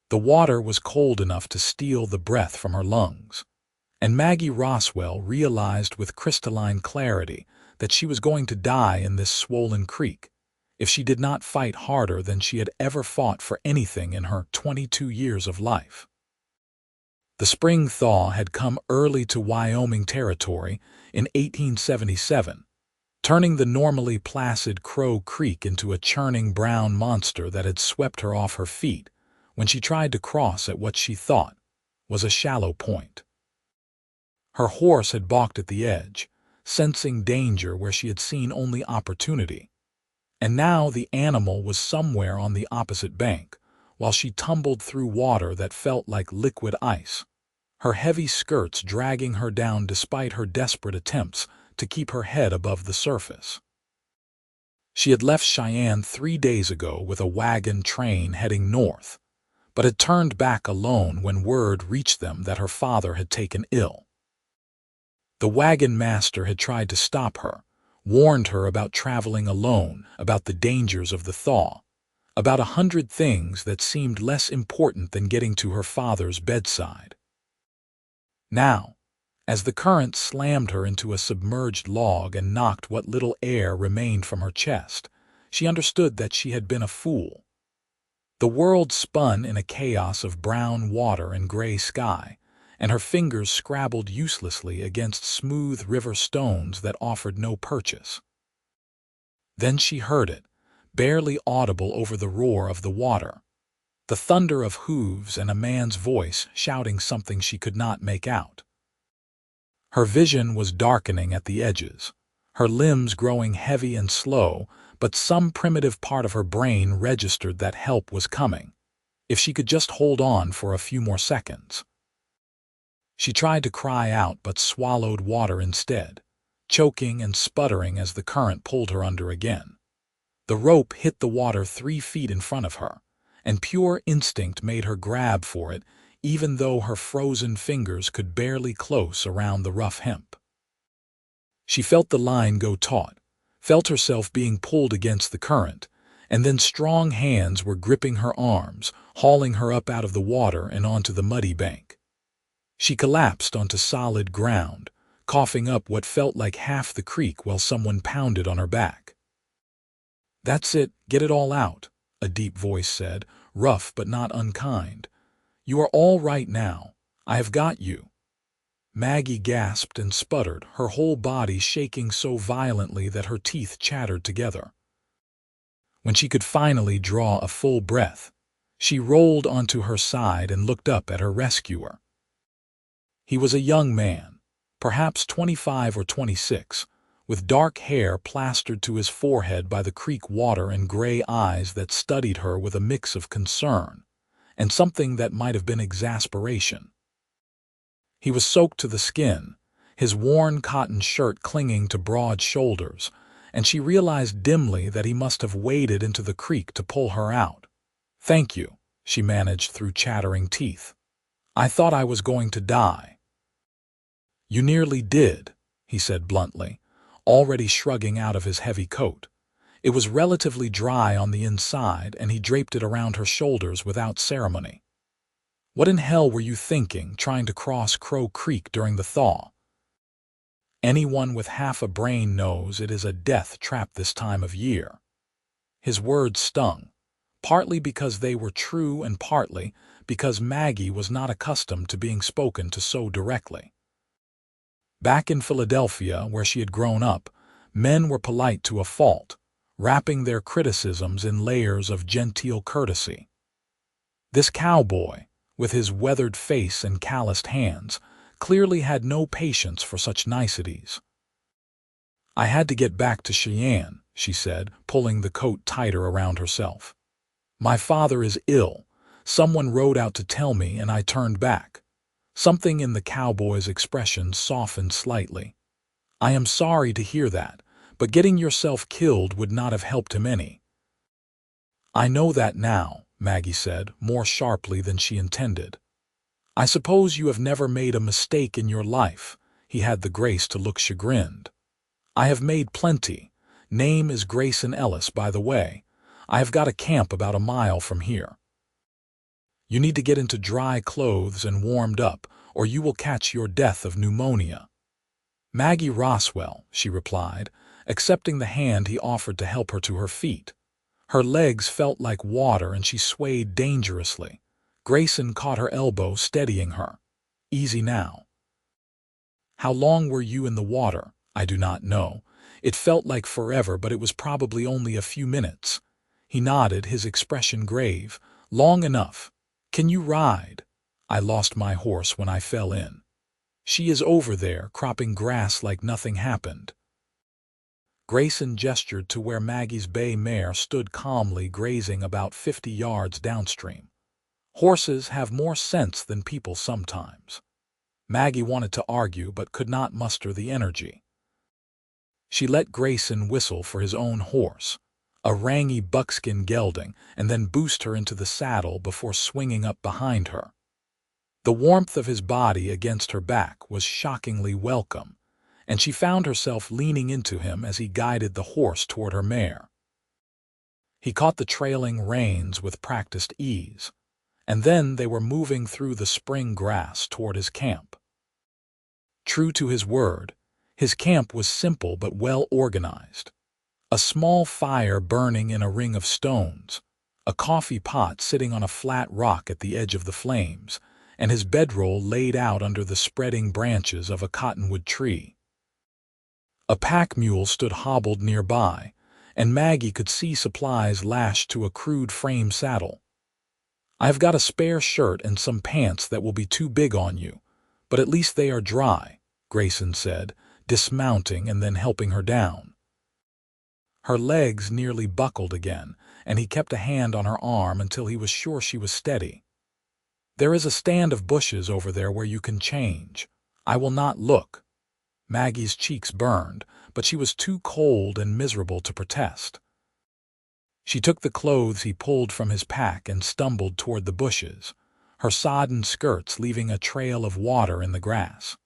The water was cold enough to steal the breath from her lungs, and Maggie Roswell realized with crystalline clarity that she was going to die in this swollen creek if she did not fight harder than she had ever fought for anything in her 22 years of life. The spring thaw had come early to Wyoming Territory in 1877, turning the normally placid Crow Creek into a churning brown monster that had swept her off her feet when she tried to cross at what she thought was a shallow point. Her horse had balked at the edge, sensing danger where she had seen only opportunity, and now the animal was somewhere on the opposite bank, while she tumbled through water that felt like liquid ice, her heavy skirts dragging her down despite her desperate attempts to keep her head above the surface. She had left Cheyenne 3 days ago with a wagon train heading north, but had turned back alone when word reached them that her father had taken ill. The wagon master had tried to stop her, warned her about traveling alone, about the dangers of the thaw, about 100 things that seemed less important than getting to her father's bedside. Now, as the current slammed her into a submerged log and knocked what little air remained from her chest, she understood that she had been a fool. The world spun in a chaos of brown water and gray sky, and her fingers scrabbled uselessly against smooth river stones that offered no purchase. Then she heard it, barely audible over the roar of the water, the thunder of hooves and a man's voice shouting something she could not make out. Her vision was darkening at the edges, her limbs growing heavy and slow, but some primitive part of her brain registered that help was coming, if she could just hold on for a few more seconds. She tried to cry out but swallowed water instead, choking and sputtering as the current pulled her under again. The rope hit the water 3 feet in front of her, and pure instinct made her grab for it, even though her frozen fingers could barely close around the rough hemp. She felt the line go taut, felt herself being pulled against the current, and then strong hands were gripping her arms, hauling her up out of the water and onto the muddy bank. She collapsed onto solid ground, coughing up what felt like half the creek while someone pounded on her back. "That's it, get it all out," a deep voice said, rough but not unkind. "You are all right now. I have got you." Maggie gasped and sputtered, her whole body shaking so violently that her teeth chattered together. When she could finally draw a full breath, she rolled onto her side and looked up at her rescuer. He was a young man, perhaps 25 or 26, with dark hair plastered to his forehead by the creek water and gray eyes that studied her with a mix of concern and something that might have been exasperation. He was soaked to the skin, his worn cotton shirt clinging to broad shoulders, and she realized dimly that he must have waded into the creek to pull her out. "Thank you," she managed through chattering teeth. "I thought I was going to die." "You nearly did," he said bluntly, already shrugging out of his heavy coat. It was relatively dry on the inside, and he draped it around her shoulders without ceremony. "What in hell were you thinking, trying to cross Crow Creek during the thaw? Anyone with half a brain knows it is a death trap this time of year." His words stung, partly because they were true and partly because Maggie was not accustomed to being spoken to so directly. Back in Philadelphia, where she had grown up, men were polite to a fault, wrapping their criticisms in layers of genteel courtesy. This cowboy, with his weathered face and calloused hands, clearly had no patience for such niceties. "I had to get back to Cheyenne," she said, pulling the coat tighter around herself. "My father is ill. Someone rode out to tell me, and I turned back." Something in the cowboy's expression softened slightly. "I am sorry to hear that, but getting yourself killed would not have helped him any." "I know that now," Maggie said, more sharply than she intended. "I suppose you have never made a mistake in your life." He had the grace to look chagrined. "I have made plenty. Name is Grayson Ellis, by the way. I have got a camp about a mile from here." You need to get into dry clothes and warmed up, or you will catch your death of pneumonia." "Maggie Roswell," she replied, accepting the hand he offered to help her to her feet. Her legs felt like water and she swayed dangerously. Grayson caught her elbow, steadying her. "Easy now." "How long were you in the water?" "I do not know. It felt like forever, but it was probably only a few minutes." He nodded, his expression grave. "Long enough. Can you ride?" "I lost my horse when I fell in." "She is over there, cropping grass like nothing happened." Grayson gestured to where Maggie's bay mare stood calmly grazing about 50 yards downstream. "Horses have more sense than people sometimes." Maggie wanted to argue but could not muster the energy. She let Grayson whistle for his own horse, a rangy buckskin gelding, and then boost her into the saddle before swinging up behind her. The warmth of his body against her back was shockingly welcome, and she found herself leaning into him as he guided the horse toward her mare. He caught the trailing reins with practiced ease, and then they were moving through the spring grass toward his camp. True to his camp was simple but well organized. A small fire burning in a ring of stones, a coffee pot sitting on a flat rock at the edge of the flames, and his bedroll laid out under the spreading branches of a cottonwood tree. A pack mule stood hobbled nearby, and Maggie could see supplies lashed to a crude frame saddle. "I've got a spare shirt and some pants that will be too big on you, but at least they are dry," Grayson said, dismounting and then helping her down. Her legs nearly buckled again, and he kept a hand on her arm until he was sure she was steady. "There is a stand of bushes over there where you can change. I will not look." Maggie's cheeks burned, but she was too cold and miserable to protest. She took the clothes he pulled from his pack and stumbled toward the bushes, her sodden skirts leaving a trail of water in the grass.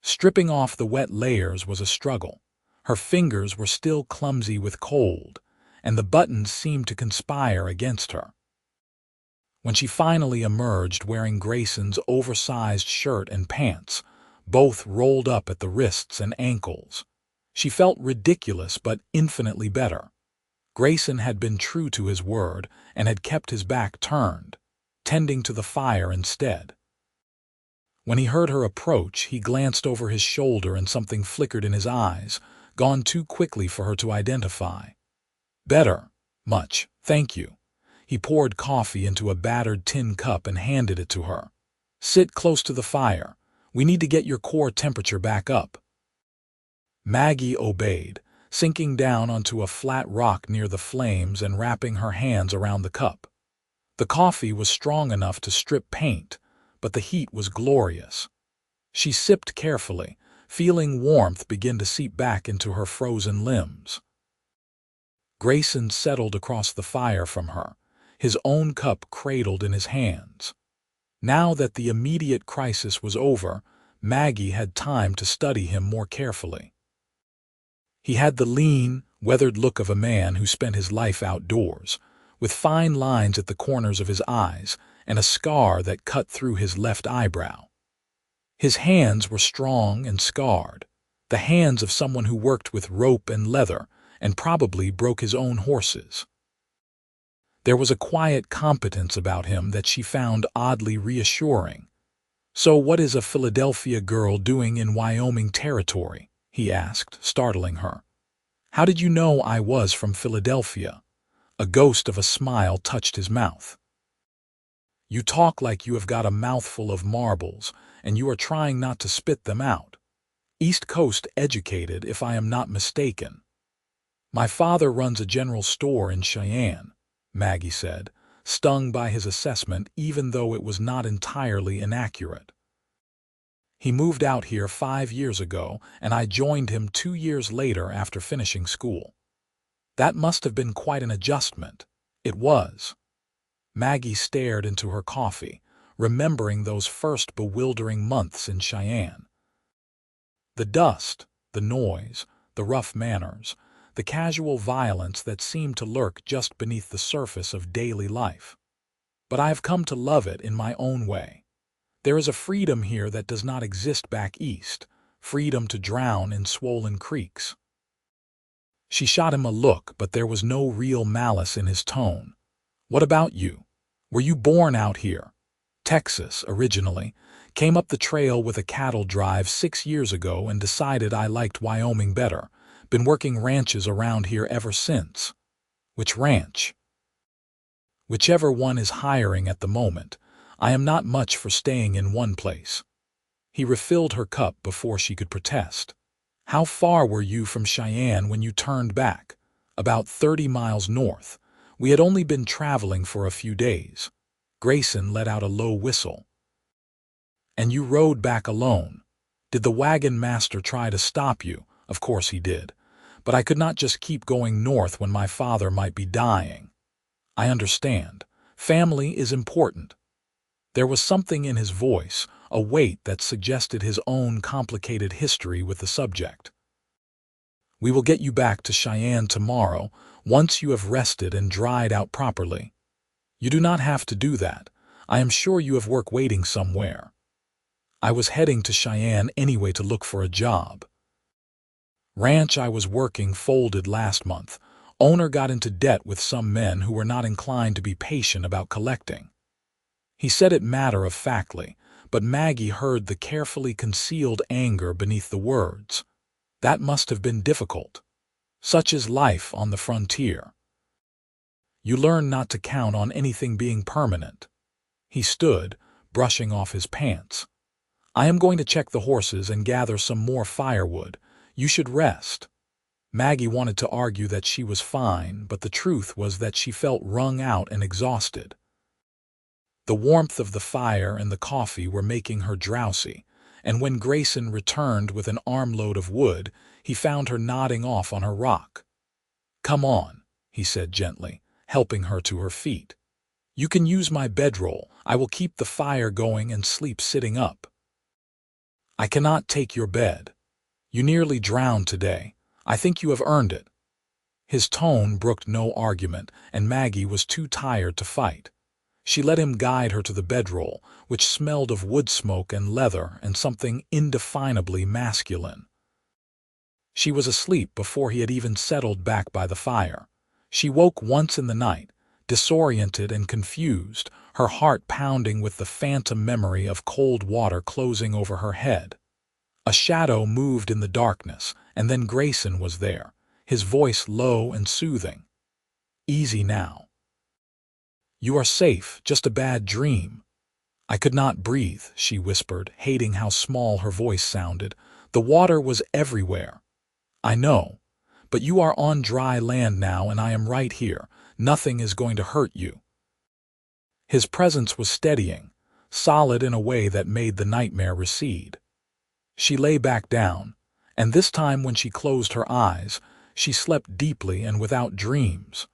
Stripping off the wet layers was a struggle. Her fingers were still clumsy with cold, and the buttons seemed to conspire against her. When she finally emerged wearing Grayson's oversized shirt and pants, both rolled up at the wrists and ankles, she felt ridiculous but infinitely better. Grayson had been true to his word and had kept his back turned, tending to the fire instead. When he heard her approach, he glanced over his shoulder and something flickered in his eyes, gone too quickly for her to identify. "Better. Much, thank you." He poured coffee into a battered tin cup and handed it to her. "Sit close to the fire. We need to get your core temperature back up." Maggie obeyed, sinking down onto a flat rock near the flames and wrapping her hands around the cup. The coffee was strong enough to strip paint, but the heat was glorious. She sipped carefully, feeling warmth begin to seep back into her frozen limbs. Grayson settled across the fire from her, his own cup cradled in his hands. Now that the immediate crisis was over, Maggie had time to study him more carefully. He had the lean, weathered look of a man who spent his life outdoors, with fine lines at the corners of his eyes and a scar that cut through his left eyebrow. His hands were strong and scarred, the hands of someone who worked with rope and leather and probably broke his own horses. There was a quiet competence about him that she found oddly reassuring. "So what is a Philadelphia girl doing in Wyoming territory?" he asked, startling her. "How did you know I was from Philadelphia?" A ghost of a smile touched his mouth. "You talk like you have got a mouthful of marbles, and you are trying not to spit them out. East Coast educated, if I am not mistaken." "My father runs a general store in Cheyenne," Maggie said, stung by his assessment even though it was not entirely inaccurate. "He moved out here 5 years ago, and I joined him 2 years later after finishing school." "That must have been quite an adjustment." "It was." Maggie stared into her coffee, remembering those first bewildering months in Cheyenne. The dust, the noise, the rough manners, the casual violence that seemed to lurk just beneath the surface of daily life. but I have come to love it in my own way. There is a freedom here that does not exist back east, freedom to drown in swollen creeks." She shot him a look, but there was no real malice in his tone. "What about you? Were you born out here?" "Texas, originally. Came up the trail with a cattle drive 6 years ago and decided I liked Wyoming better. Been working ranches around here ever since." "Which ranch?" "Whichever one is hiring at the moment. I am not much for staying in one place." He refilled her cup before she could protest. "How far were you from Cheyenne when you turned back?" "About 30 miles north. We had only been traveling for a few days." Grayson let out a low whistle. "And you rode back alone? Did the wagon master try to stop you?" "Of course he did. But I could not just keep going north when my father might be dying." "I understand. Family is important." There was something in his voice, a weight that suggested his own complicated history with the subject. "We will get you back to Cheyenne tomorrow, once you have rested and dried out properly." "You do not have to do that. I am sure you have work waiting somewhere." "I was heading to Cheyenne anyway to look for a job. Ranch I was working folded last month. Owner got into debt with some men who were not inclined to be patient about collecting." He said it matter-of-factly, but Maggie heard the carefully concealed anger beneath the words. That must have been difficult. Such is life on the frontier. You learn not to count on anything being permanent. He stood, brushing off his pants. "I am going to check the horses and gather some more firewood. You should rest." Maggie wanted to argue that she was fine, but the truth was that she felt wrung out and exhausted. The warmth of the fire and the coffee were making her drowsy, and when Grayson returned with an armload of wood, he found her nodding off on her rock. "Come on," he said gently, helping her to her feet. "You can use my bedroll. I will keep the fire going and sleep sitting up." "I cannot take your bed. You nearly drowned today. I think you have earned it." His tone brooked no argument, and Maggie was too tired to fight. She let him guide her to the bedroll, which smelled of wood smoke and leather and something indefinably masculine. She was asleep before he had even settled back by the fire. She woke once in the night, disoriented and confused, her heart pounding with the phantom memory of cold water closing over her head. A shadow moved in the darkness, and then Grayson was there, his voice low and soothing. "Easy now. You are safe, just a bad dream." "I could not breathe," she whispered, hating how small her voice sounded. "The water was everywhere." "I know. But you are on dry land now and I am right here. Nothing is going to hurt you." His presence was steadying, solid in a way that made the nightmare recede. She lay back down, and this time when she closed her eyes, she slept deeply and without dreams.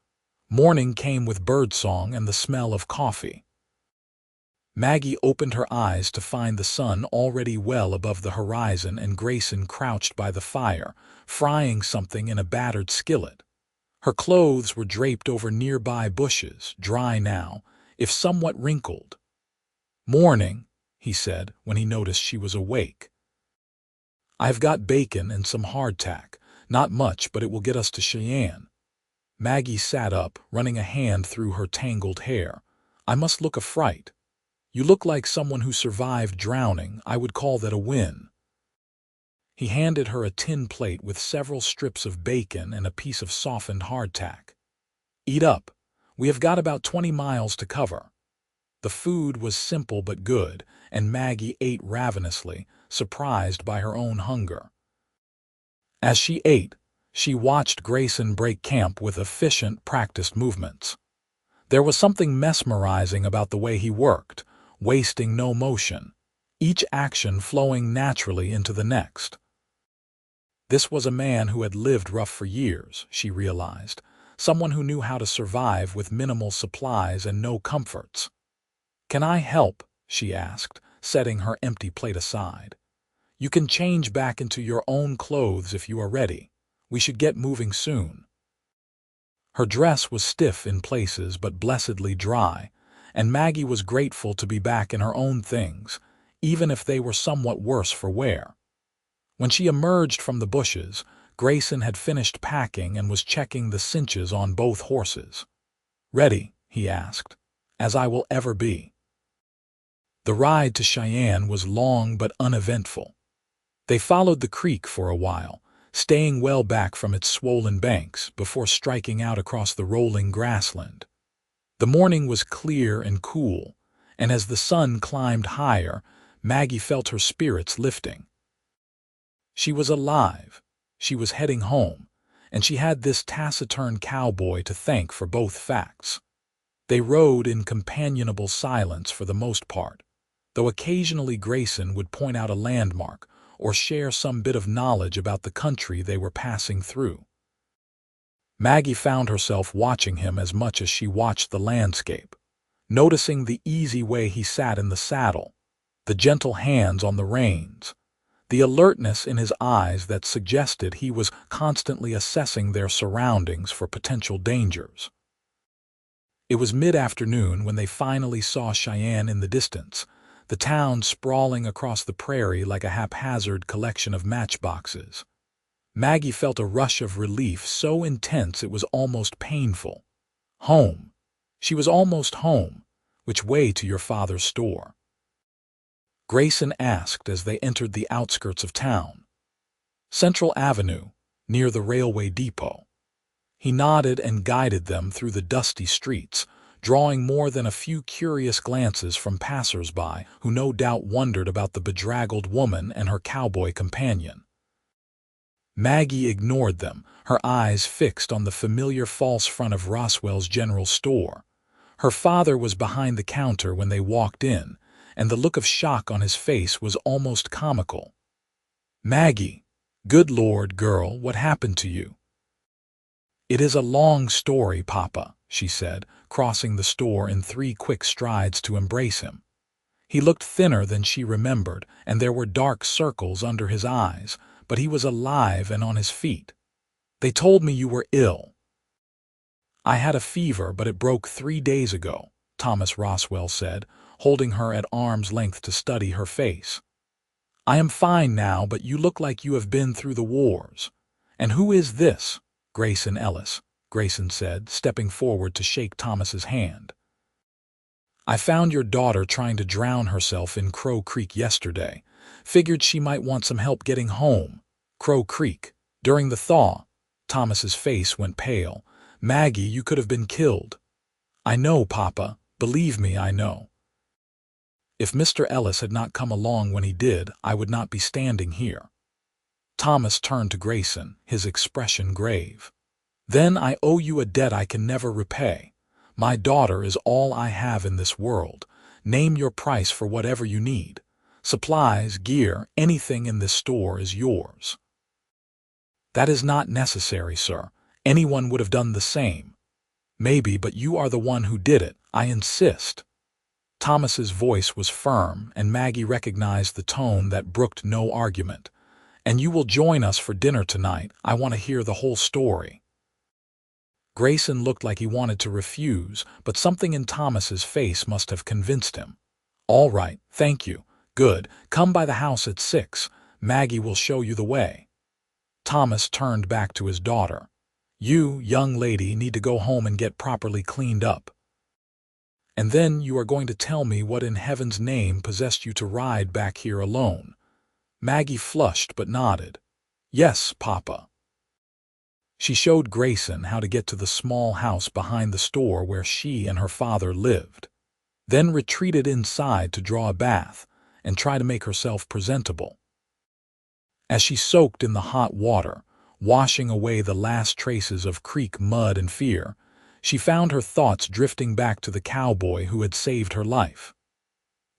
Morning came with birdsong and the smell of coffee. Maggie opened her eyes to find the sun already well above the horizon and Grayson crouched by the fire, frying something in a battered skillet. Her clothes were draped over nearby bushes, dry now, if somewhat wrinkled. "Morning," he said when he noticed she was awake. "I've got bacon and some hardtack. Not much, but it will get us to Cheyenne." Maggie sat up, running a hand through her tangled hair. "I must look a fright." "You look like someone who survived drowning. I would call that a win." He handed her a tin plate with several strips of bacon and a piece of softened hardtack. "Eat up. We have got about 20 miles to cover." The food was simple but good, and Maggie ate ravenously, surprised by her own hunger. As she ate, she watched Grayson break camp with efficient, practiced movements. There was something mesmerizing about the way he worked, wasting no motion, each action flowing naturally into the next. This was a man who had lived rough for years, she realized, someone who knew how to survive with minimal supplies and no comforts. "Can I help?" she asked, setting her empty plate aside. "You can change back into your own clothes if you are ready. We should get moving soon." Her dress was stiff in places but blessedly dry, and Maggie was grateful to be back in her own things, even if they were somewhat worse for wear. When she emerged from the bushes, Grayson had finished packing and was checking the cinches on both horses. "Ready?" he asked. "As I will ever be." The ride to Cheyenne was long but uneventful. They followed the creek for a while, staying well back from its swollen banks before striking out across the rolling grassland. The morning was clear and cool, and as the sun climbed higher, Maggie felt her spirits lifting. She was alive, she was heading home, and she had this taciturn cowboy to thank for both facts. They rode in companionable silence for the most part, though occasionally Grayson would point out a landmark or share some bit of knowledge about the country they were passing through. Maggie found herself watching him as much as she watched the landscape, noticing the easy way he sat in the saddle, the gentle hands on the reins, the alertness in his eyes that suggested he was constantly assessing their surroundings for potential dangers. It was mid-afternoon when they finally saw Cheyenne in the distance, the town sprawling across the prairie like a haphazard collection of matchboxes. Maggie felt a rush of relief so intense it was almost painful. Home. She was almost home. "Which way to your father's store?" Grayson asked as they entered the outskirts of town. "Central Avenue, near the railway depot." He nodded and guided them through the dusty streets, drawing more than a few curious glances from passers-by who no doubt wondered about the bedraggled woman and her cowboy companion. Maggie ignored them, her eyes fixed on the familiar false front of Roswell's general store. Her father was behind the counter when they walked in, and the look of shock on his face was almost comical. "Maggie, good Lord, girl, what happened to you?" "It is a long story, Papa," she said, crossing the store in 3 quick strides to embrace him. He looked thinner than she remembered, and there were dark circles under his eyes, but he was alive and on his feet. "They told me you were ill." "I had a fever, but it broke 3 days ago," Thomas Roswell said, holding her at arm's length to study her face. "I am fine now, but you look like you have been through the wars." "And who is this?" "Grayson Ellis," Grayson said, stepping forward to shake Thomas's hand. "I found your daughter trying to drown herself in Crow Creek yesterday. Figured she might want some help getting home." "Crow Creek? During the thaw?" Thomas's face went pale. "Maggie, you could have been killed." "I know, Papa. Believe me, I know. If Mr. Ellis had not come along when he did, I would not be standing here." Thomas turned to Grayson, his expression grave. "Then I owe you a debt I can never repay. My daughter is all I have in this world. Name your price for whatever you need. Supplies, gear, anything in this store is yours." "That is not necessary, sir. Anyone would have done the same." "Maybe, but you are the one who did it. I insist." Thomas's voice was firm, and Maggie recognized the tone that brooked no argument. "And you will join us for dinner tonight. I want to hear the whole story." Grayson looked like he wanted to refuse, but something in Thomas's face must have convinced him. "All right, thank you. Good. Come by the house at 6. Maggie will show you the way." Thomas turned back to his daughter. "You, young lady, need to go home and get properly cleaned up. And then you are going to tell me what in heaven's name possessed you to ride back here alone." Maggie flushed but nodded. "Yes, Papa." She showed Grayson how to get to the small house behind the store where she and her father lived, then retreated inside to draw a bath and try to make herself presentable. As she soaked in the hot water, washing away the last traces of creek mud and fear, she found her thoughts drifting back to the cowboy who had saved her life.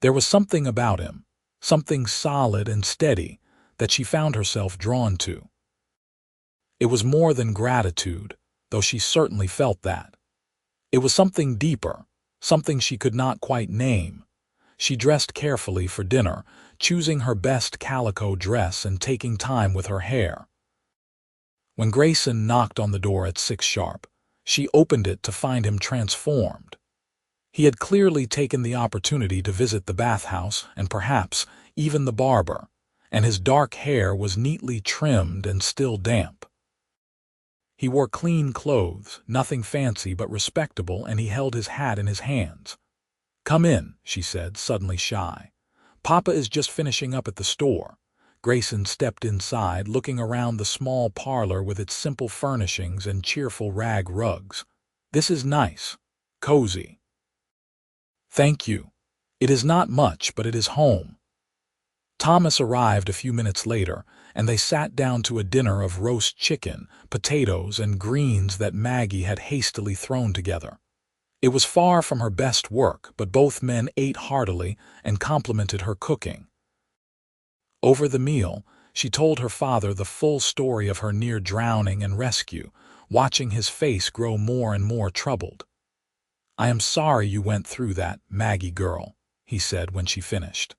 There was something about him, something solid and steady, that she found herself drawn to. It was more than gratitude, though she certainly felt that. It was something deeper, something she could not quite name. She dressed carefully for dinner, choosing her best calico dress and taking time with her hair. When Grayson knocked on the door at 6 sharp, she opened it to find him transformed. He had clearly taken the opportunity to visit the bathhouse and perhaps even the barber, and his dark hair was neatly trimmed and still damp. He wore clean clothes, nothing fancy but respectable, and he held his hat in his hands. "Come in," she said, suddenly shy. "Papa is just finishing up at the store." Grayson stepped inside, looking around the small parlor with its simple furnishings and cheerful rag rugs. "This is nice. Cozy." "Thank you. It is not much, but it is home." Thomas arrived a few minutes later, and they sat down to a dinner of roast chicken, potatoes, and greens that Maggie had hastily thrown together. It was far from her best work, but both men ate heartily and complimented her cooking. Over the meal, she told her father the full story of her near drowning and rescue, watching his face grow more and more troubled. "I am sorry you went through that, Maggie girl," he said when she finished.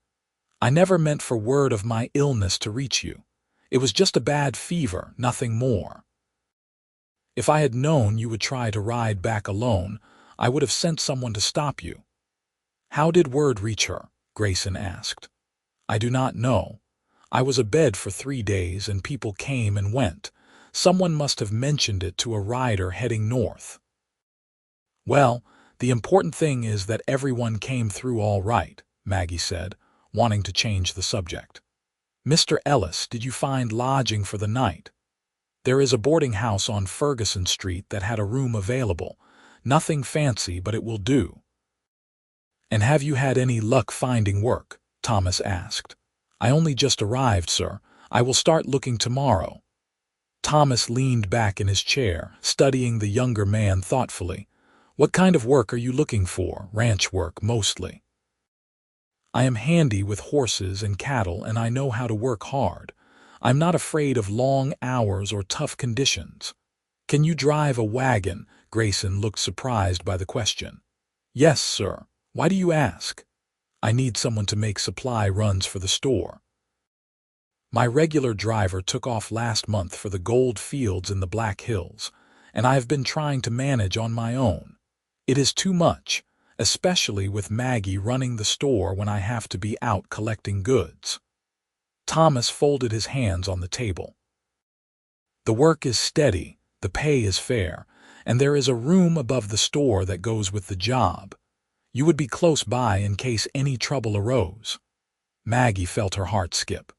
"I never meant for word of my illness to reach you. It was just a bad fever, nothing more. If I had known you would try to ride back alone, I would have sent someone to stop you." "How did word reach her?" Grayson asked. "I do not know. I was abed for 3 days and people came and went. Someone must have mentioned it to a rider heading north." "Well, the important thing is that everyone came through all right," Maggie said, wanting to change the subject. "Mr. Ellis, did you find lodging for the night? There is a boarding house on Ferguson Street that had a room available. Nothing fancy, but it will do." "And have you had any luck finding work?" Thomas asked. "I only just arrived, sir. I will start looking tomorrow." Thomas leaned back in his chair, studying the younger man thoughtfully. "What kind of work are you looking for?" "Ranch work, mostly. I am handy with horses and cattle, and I know how to work hard. I'm not afraid of long hours or tough conditions." "Can you drive a wagon?" Grayson looked surprised by the question. "Yes, sir. Why do you ask?" "I need someone to make supply runs for the store. My regular driver took off last month for the gold fields in the Black Hills, and I have been trying to manage on my own. It is too much, especially with Maggie running the store when I have to be out collecting goods." Thomas folded his hands on the table. "The work is steady, the pay is fair, and there is a room above the store that goes with the job. You would be close by in case any trouble arose." Maggie felt her heart skip.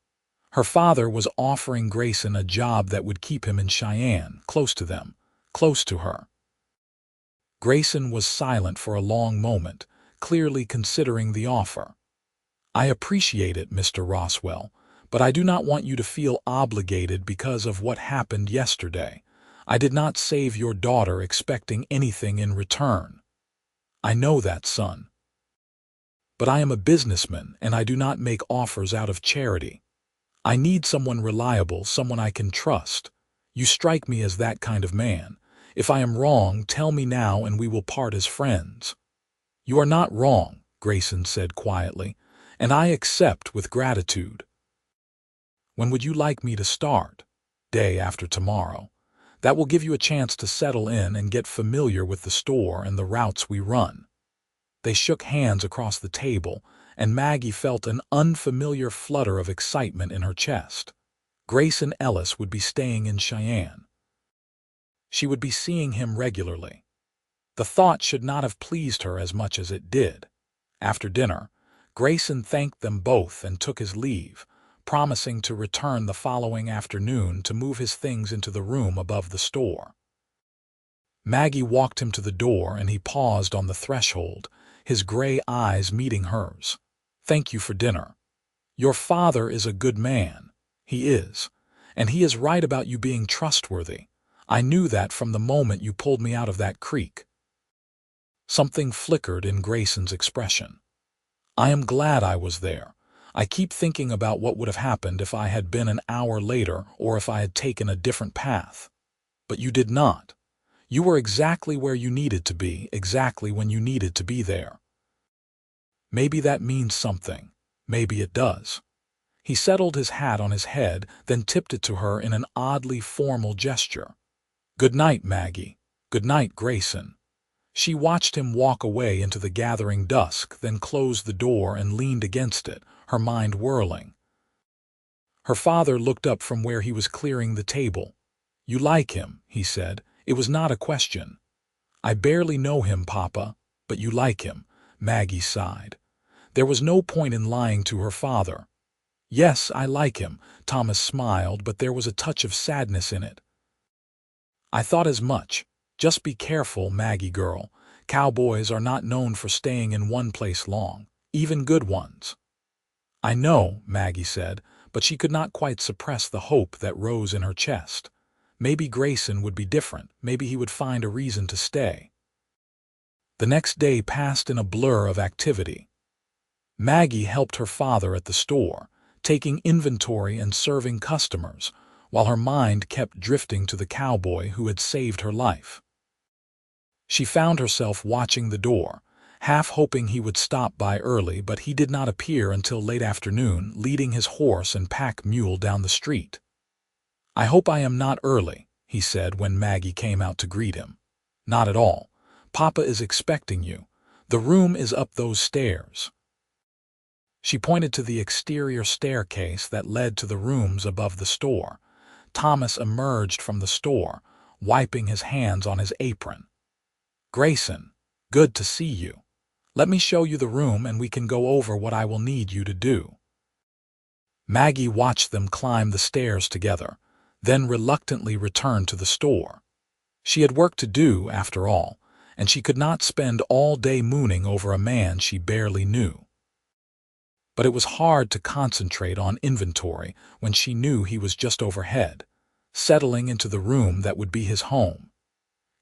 Her father was offering Grayson a job that would keep him in Cheyenne, close to them, close to her. Grayson was silent for a long moment, clearly considering the offer. "I appreciate it, Mr. Roswell, but I do not want you to feel obligated because of what happened yesterday. I did not save your daughter expecting anything in return." "I know that, son. But I am a businessman and I do not make offers out of charity. I need someone reliable, someone I can trust. You strike me as that kind of man. If I am wrong, tell me now and we will part as friends." "You are not wrong," Grayson said quietly, "and I accept with gratitude." "When would you like me to start?" "Day after tomorrow. That will give you a chance to settle in and get familiar with the store and the routes we run." They shook hands across the table, and Maggie felt an unfamiliar flutter of excitement in her chest. Grayson Ellis would be staying in Cheyenne. She would be seeing him regularly. The thought should not have pleased her as much as it did. After dinner, Grayson thanked them both and took his leave, promising to return the following afternoon to move his things into the room above the store. Maggie walked him to the door and he paused on the threshold, his gray eyes meeting hers. "Thank you for dinner. Your father is a good man. He is. And he is right about you being trustworthy. I knew that from the moment you pulled me out of that creek." Something flickered in Grayson's expression. "I am glad I was there. I keep thinking about what would have happened if I had been an hour later or if I had taken a different path. But you did not. You were exactly where you needed to be, exactly when you needed to be there. Maybe that means something. Maybe it does." He settled his hat on his head, then tipped it to her in an oddly formal gesture. "Good night, Maggie. Good night, Grayson." She watched him walk away into the gathering dusk, then closed the door and leaned against it, her mind whirling. Her father looked up from where he was clearing the table. "You like him," he said. "It was not a question." "I barely know him, Papa, but you like him," Maggie sighed. There was no point in lying to her father. "Yes, I like him," Thomas smiled, but there was a touch of sadness in it. "I thought as much. Just be careful, Maggie girl. Cowboys are not known for staying in one place long, even good ones." "I know," Maggie said, but she could not quite suppress the hope that rose in her chest. Maybe Grayson would be different. Maybe he would find a reason to stay. The next day passed in a blur of activity. Maggie helped her father at the store, taking inventory and serving customers, while her mind kept drifting to the cowboy who had saved her life. She found herself watching the door, half hoping he would stop by early, but he did not appear until late afternoon, leading his horse and pack mule down the street. "I hope I am not early," he said when Maggie came out to greet him. "Not at all. Papa is expecting you. The room is up those stairs." She pointed to the exterior staircase that led to the rooms above the store. Thomas emerged from the store, wiping his hands on his apron. "Grayson, good to see you. Let me show you the room and we can go over what I will need you to do." Maggie watched them climb the stairs together, then reluctantly returned to the store. She had work to do, after all, and she could not spend all day mooning over a man she barely knew. But it was hard to concentrate on inventory when she knew he was just overhead, settling into the room that would be his home.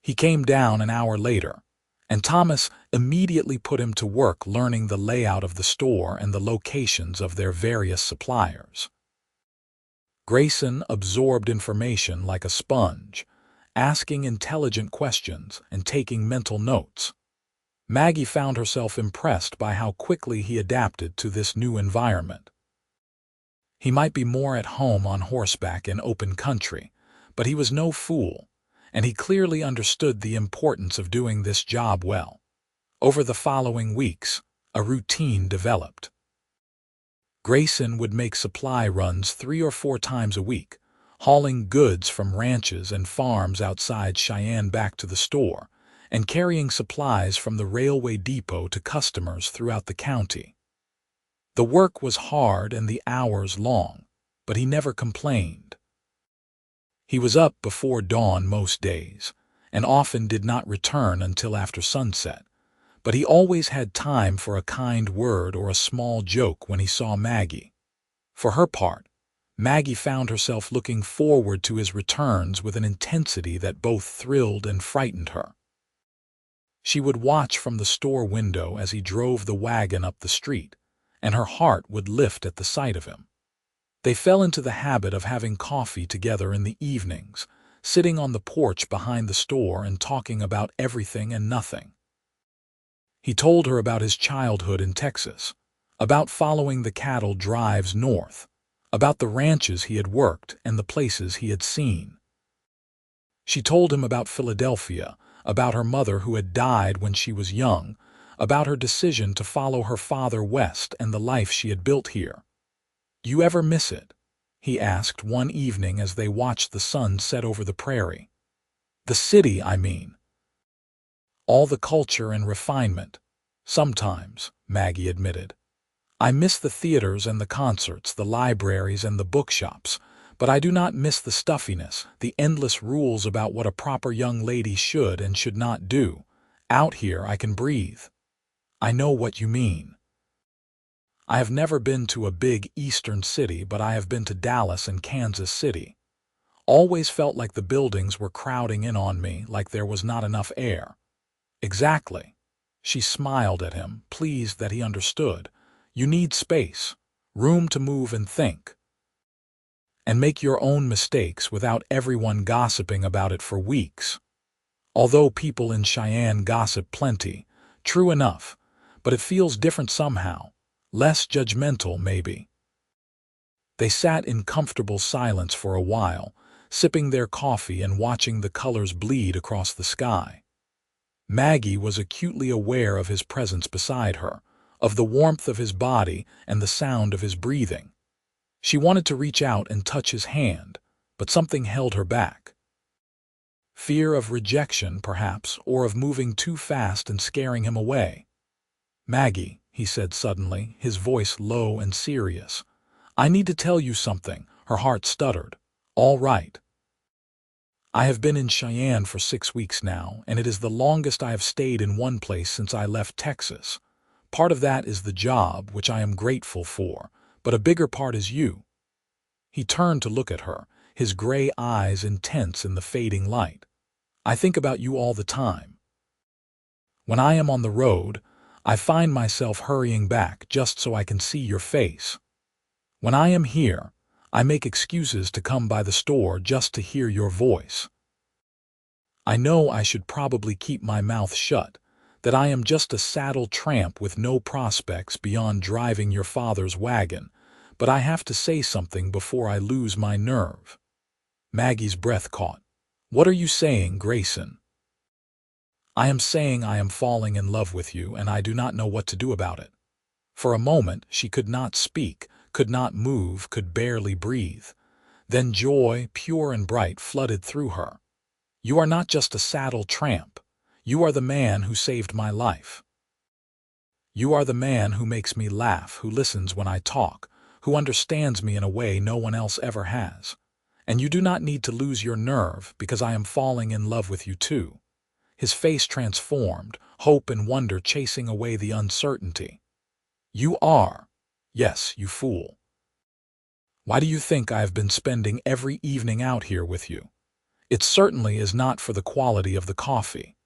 He came down an hour later, and Thomas immediately put him to work learning the layout of the store and the locations of their various suppliers. Grayson absorbed information like a sponge, asking intelligent questions and taking mental notes. Maggie found herself impressed by how quickly he adapted to this new environment. He might be more at home on horseback in open country, but he was no fool, and he clearly understood the importance of doing this job well. Over the following weeks, a routine developed. Grayson would make supply runs 3 or 4 times a week, hauling goods from ranches and farms outside Cheyenne back to the store, and carrying supplies from the railway depot to customers throughout the county. The work was hard and the hours long, but he never complained. He was up before dawn most days, and often did not return until after sunset, but he always had time for a kind word or a small joke when he saw Maggie. For her part, Maggie found herself looking forward to his returns with an intensity that both thrilled and frightened her. She would watch from the store window as he drove the wagon up the street, and her heart would lift at the sight of him. They fell into the habit of having coffee together in the evenings, sitting on the porch behind the store and talking about everything and nothing. He told her about his childhood in Texas, about following the cattle drives north, about the ranches he had worked and the places he had seen. She told him about Philadelphia, about her mother who had died when she was young, about her decision to follow her father west and the life she had built here. "You ever miss it?" he asked one evening as they watched the sun set over the prairie. "The city, I mean." "All the culture and refinement." "Sometimes," Maggie admitted. "I miss the theaters and the concerts, the libraries and the bookshops, but I do not miss the stuffiness, the endless rules about what a proper young lady should and should not do. Out here I can breathe." "I know what you mean." "I have never been to a big eastern city, but I have been to Dallas and Kansas City. Always felt like the buildings were crowding in on me, like there was not enough air." "Exactly." She smiled at him, pleased that he understood. "You need space, room to move and think, and make your own mistakes without everyone gossiping about it for weeks. Although people in Cheyenne gossip plenty, true enough, but it feels different somehow, less judgmental maybe." They sat in comfortable silence for a while, sipping their coffee and watching the colors bleed across the sky. Maggie was acutely aware of his presence beside her, of the warmth of his body and the sound of his breathing. She wanted to reach out and touch his hand, but something held her back. Fear of rejection, perhaps, or of moving too fast and scaring him away. "Maggie," he said suddenly, his voice low and serious, "I need to tell you something." Her heart stuttered. "All right." "I have been in Cheyenne for 6 weeks now, and it is the longest I have stayed in one place since I left Texas. Part of that is the job, which I am grateful for, but a bigger part is you." He turned to look at her, his gray eyes intense in the fading light. "I think about you all the time. When I am on the road, I find myself hurrying back just so I can see your face. When I am here, I make excuses to come by the store just to hear your voice. I know I should probably keep my mouth shut, that I am just a saddle tramp with no prospects beyond driving your father's wagon, but I have to say something before I lose my nerve." Maggie's breath caught. "What are you saying, Grayson?" "I am saying I am falling in love with you, and I do not know what to do about it." For a moment she could not speak, could not move, could barely breathe. Then joy, pure and bright, flooded through her. "You are not just a saddle tramp. You are the man who saved my life. You are the man who makes me laugh, who listens when I talk, who understands me in a way no one else ever has. And you do not need to lose your nerve, because I am falling in love with you too." His face transformed, hope and wonder chasing away the uncertainty. "You are? Yes, you fool. Why do you think I have been spending every evening out here with you? It certainly is not for the quality of the coffee."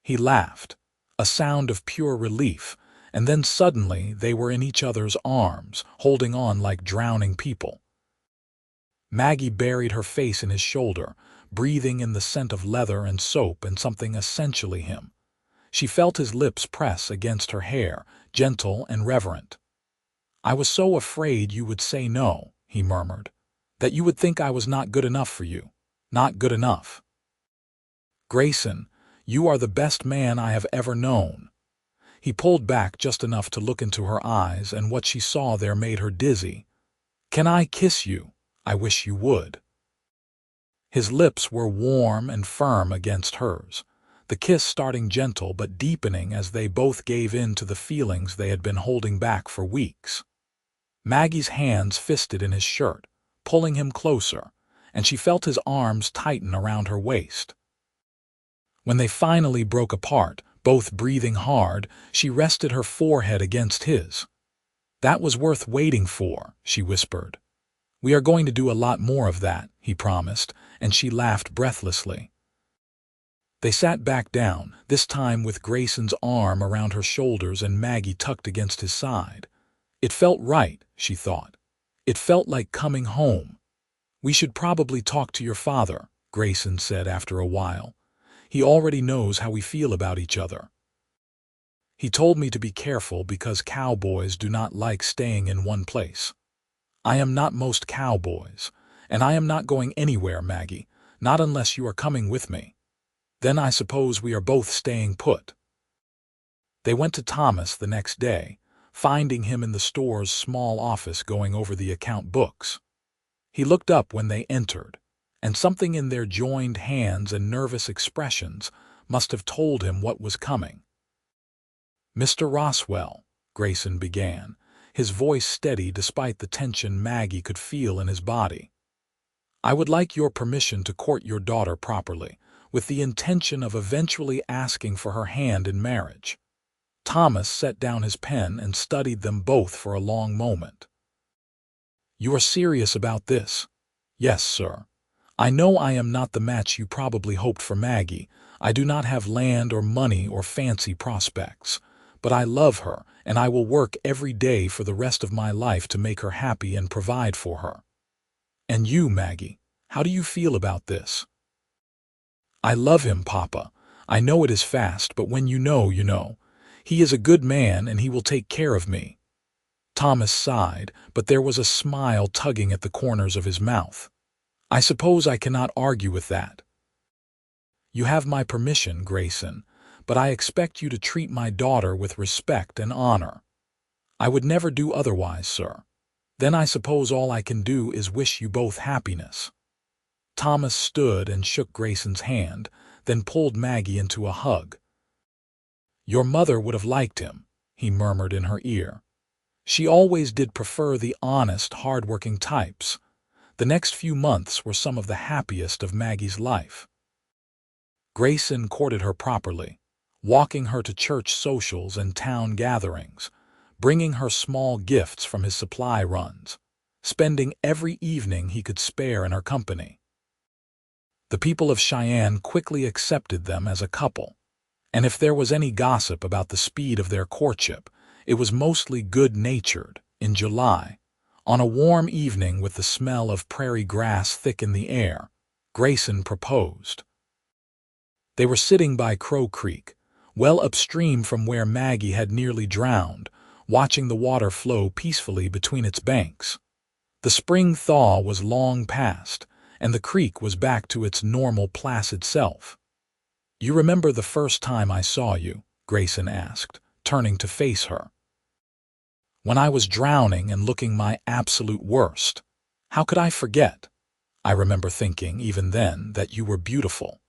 He laughed, a sound of pure relief, and then suddenly they were in each other's arms, holding on like drowning people. Maggie buried her face in his shoulder, breathing in the scent of leather and soap and something essentially him. She felt his lips press against her hair, gentle and reverent. "I was so afraid you would say no," he murmured, "that you would think I was not good enough for you. Not good enough. Grayson, you are the best man I have ever known." He pulled back just enough to look into her eyes, and what she saw there made her dizzy. "Can I kiss you? I wish you would." His lips were warm and firm against hers, the kiss starting gentle but deepening as they both gave in to the feelings they had been holding back for weeks. Maggie's hands fisted in his shirt, pulling him closer, and she felt his arms tighten around her waist. When they finally broke apart, both breathing hard, she rested her forehead against his. "That was worth waiting for," she whispered. "We are going to do a lot more of that," he promised, and she laughed breathlessly. They sat back down, this time with Grayson's arm around her shoulders and Maggie tucked against his side. It felt right, she thought. It felt like coming home. "We should probably talk to your father," Grayson said after a while. "He already knows how we feel about each other. He told me to be careful because cowboys do not like staying in one place. I am not most cowboys, and I am not going anywhere, Maggie, not unless you are coming with me. Then I suppose we are both staying put." They went to Thomas the next day, finding him in the store's small office going over the account books. He looked up when they entered, and something in their joined hands and nervous expressions must have told him what was coming. "Mr. Roswell," Grayson began, his voice steady despite the tension Maggie could feel in his body. "I would like your permission to court your daughter properly, with the intention of eventually asking for her hand in marriage." Thomas set down his pen and studied them both for a long moment. "You are serious about this?" "Yes, sir. I know I am not the match you probably hoped for Maggie. I do not have land or money or fancy prospects. But I love her, and I will work every day for the rest of my life to make her happy and provide for her. And you, Maggie, how do you feel about this?" "I love him, Papa. I know it is fast, but when you know, you know. He is a good man, and he will take care of me." Thomas sighed, but there was a smile tugging at the corners of his mouth. "I suppose I cannot argue with that." "You have my permission, Grayson, but I expect you to treat my daughter with respect and honor. I would never do otherwise, sir. Then I suppose all I can do is wish you both happiness." Thomas stood and shook Grayson's hand, then pulled Maggie into a hug. "Your mother would have liked him," he murmured in her ear. "She always did prefer the honest, hard-working types." The next few months were some of the happiest of Maggie's life. Grayson courted her properly, walking her to church socials and town gatherings, bringing her small gifts from his supply runs, spending every evening he could spare in her company. The people of Cheyenne quickly accepted them as a couple, and if there was any gossip about the speed of their courtship, it was mostly good-natured. In July, on a warm evening with the smell of prairie grass thick in the air, Grayson proposed. They were sitting by Crow Creek, well upstream from where Maggie had nearly drowned, watching the water flow peacefully between its banks. The spring thaw was long past, and the creek was back to its normal placid self. "You remember the first time I saw you?" Grayson asked, turning to face her. "When I was drowning and looking my absolute worst. How could I forget? I remember thinking, even then, that you were beautiful.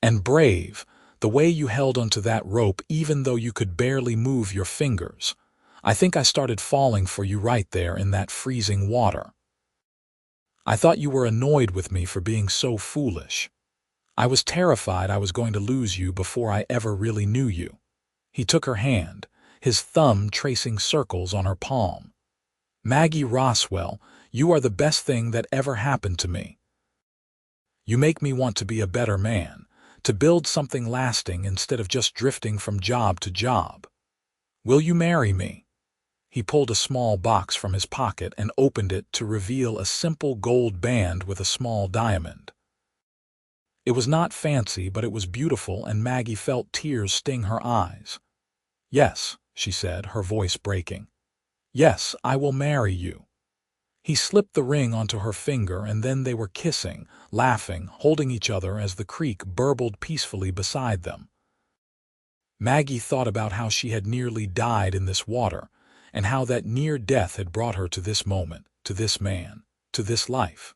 And brave, the way you held onto that rope even though you could barely move your fingers. I think I started falling for you right there in that freezing water. I thought you were annoyed with me for being so foolish. I was terrified I was going to lose you before I ever really knew you." He took her hand, his thumb tracing circles on her palm. "Maggie Roswell, you are the best thing that ever happened to me. You make me want to be a better man, to build something lasting instead of just drifting from job to job. Will you marry me?" He pulled a small box from his pocket and opened it to reveal a simple gold band with a small diamond. It was not fancy, but it was beautiful, and Maggie felt tears sting her eyes. "Yes," she said, her voice breaking. "Yes, I will marry you." He slipped the ring onto her finger, and then they were kissing, laughing, holding each other as the creek burbled peacefully beside them. Maggie thought about how she had nearly died in this water, and how that near death had brought her to this moment, to this man, to this life.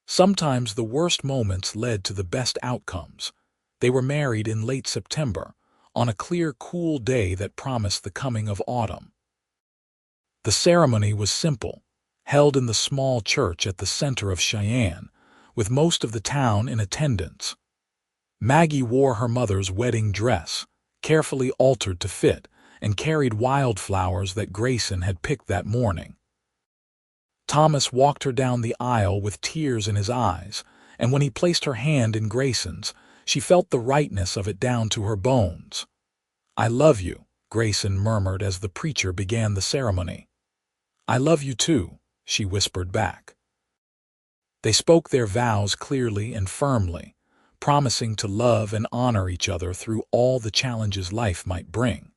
Sometimes the worst moments led to the best outcomes. They were married in late September, on a clear, cool day that promised the coming of autumn. The ceremony was simple, held in the small church at the center of Cheyenne, with most of the town in attendance. Maggie wore her mother's wedding dress, carefully altered to fit, and carried wildflowers that Grayson had picked that morning. Thomas walked her down the aisle with tears in his eyes, and when he placed her hand in Grayson's, she felt the rightness of it down to her bones. "I love you," Grayson murmured as the preacher began the ceremony. "I love you too," she whispered back. They spoke their vows clearly and firmly, promising to love and honor each other through all the challenges life might bring.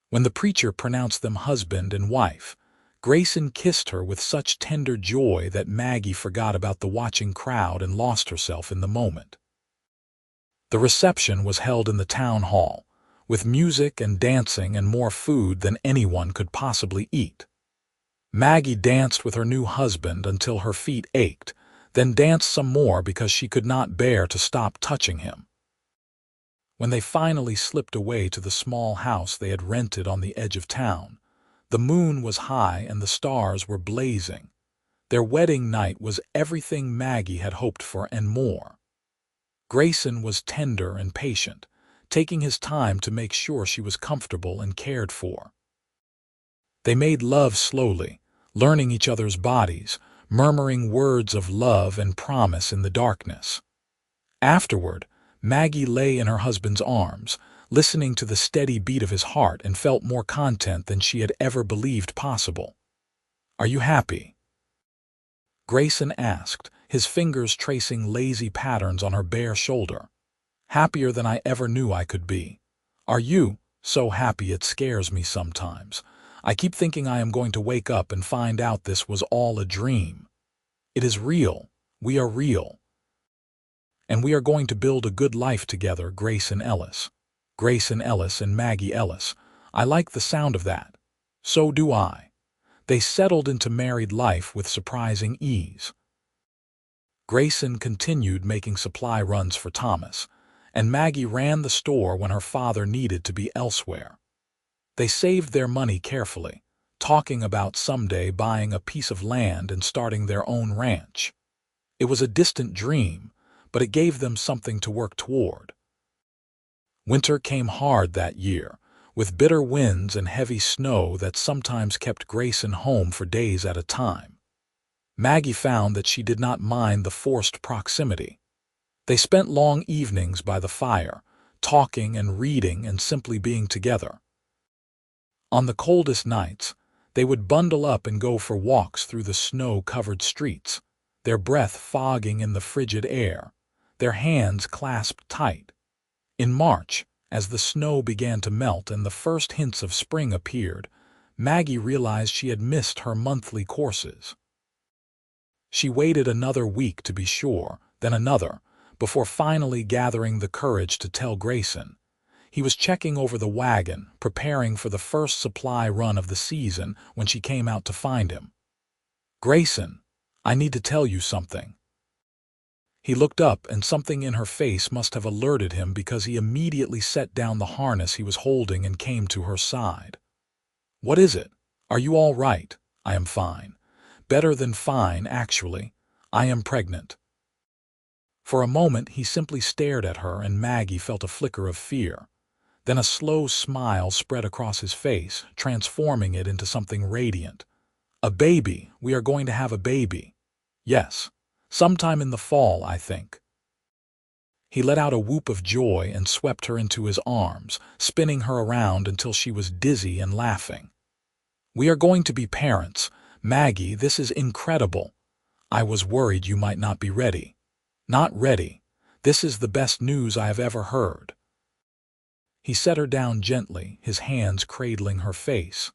When the preacher pronounced them husband and wife, Grayson kissed her with such tender joy that Maggie forgot about the watching crowd and lost herself in the moment. The reception was held in the town hall, with music and dancing and more food than anyone could possibly eat. Maggie danced with her new husband until her feet ached, then danced some more because she could not bear to stop touching him. When they finally slipped away to the small house they had rented on the edge of town, the moon was high and the stars were blazing. Their wedding night was everything Maggie had hoped for and more. Grayson was tender and patient, taking his time to make sure she was comfortable and cared for. They made love slowly, learning each other's bodies, murmuring words of love and promise in the darkness. Afterward, Maggie lay in her husband's arms, listening to the steady beat of his heart, and felt more content than she had ever believed possible. "Are you happy?" Grayson asked, his fingers tracing lazy patterns on her bare shoulder. "Happier than I ever knew I could be. Are you? So happy it scares me sometimes. I keep thinking I am going to wake up and find out this was all a dream. It is real. We are real. And we are going to build a good life together." Grayson Ellis. Grayson Ellis and Maggie Ellis. I like the sound of that. So do I. They settled into married life with surprising ease. Grayson continued making supply runs for Thomas, and Maggie ran the store when her father needed to be elsewhere. They saved their money carefully, talking about someday buying a piece of land and starting their own ranch. It was a distant dream, but it gave them something to work toward. Winter came hard that year, with bitter winds and heavy snow that sometimes kept Grayson home for days at a time. Maggie found that she did not mind the forced proximity. They spent long evenings by the fire, talking and reading and simply being together. On the coldest nights, they would bundle up and go for walks through the snow-covered streets, their breath fogging in the frigid air, their hands clasped tight. In March, as the snow began to melt and the first hints of spring appeared, Maggie realized she had missed her monthly courses. She waited another week to be sure, then another, before finally gathering the courage to tell Grayson. He was checking over the wagon, preparing for the first supply run of the season when she came out to find him. "Grayson, I need to tell you something." He looked up, and something in her face must have alerted him because he immediately set down the harness he was holding and came to her side. "What is it? Are you all right?" "I am fine. Better than fine, actually. I am pregnant." For a moment he simply stared at her, and Maggie felt a flicker of fear. Then a slow smile spread across his face, transforming it into something radiant. "A baby. We are going to have a baby. Yes. Sometime in the fall, I think." He let out a whoop of joy and swept her into his arms, spinning her around until she was dizzy and laughing. "We are going to be parents. Maggie, this is incredible. I was worried you might not be ready." "Not ready. This is the best news I have ever heard." He set her down gently, his hands cradling her face.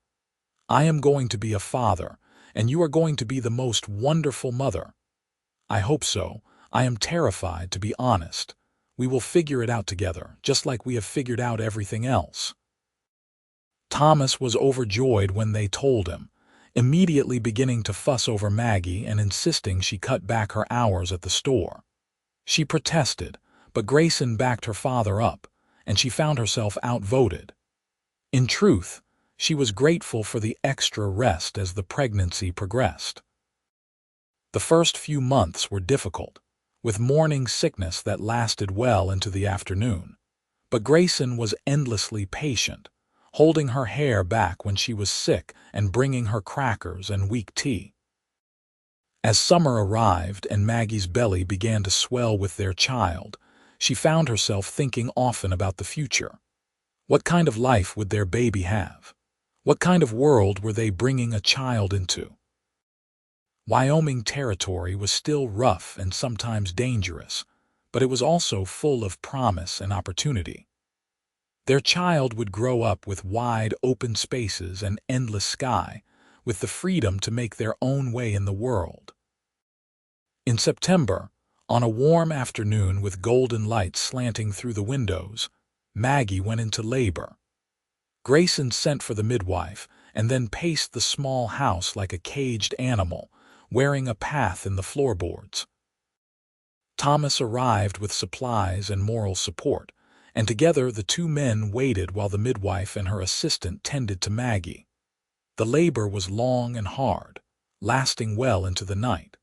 "I am going to be a father, and you are going to be the most wonderful mother." "I hope so. I am terrified, to be honest. We will figure it out together, just like we have figured out everything else." Thomas was overjoyed when they told him, immediately beginning to fuss over Maggie and insisting she cut back her hours at the store. She protested, but Grayson backed her father up, and she found herself outvoted. In truth, she was grateful for the extra rest as the pregnancy progressed. The first few months were difficult, with morning sickness that lasted well into the afternoon. But Grayson was endlessly patient, holding her hair back when she was sick and bringing her crackers and weak tea. As summer arrived and Maggie's belly began to swell with their child, she found herself thinking often about the future. What kind of life would their baby have? What kind of world were they bringing a child into? Wyoming territory was still rough and sometimes dangerous, but it was also full of promise and opportunity. Their child would grow up with wide open spaces and endless sky, with the freedom to make their own way in the world. In September, on a warm afternoon with golden light slanting through the windows, Maggie went into labor. Grayson sent for the midwife and then paced the small house like a caged animal, wearing a path in the floorboards. Thomas arrived with supplies and moral support, and together the two men waited while the midwife and her assistant tended to Maggie. The labor was long and hard, lasting well into the night.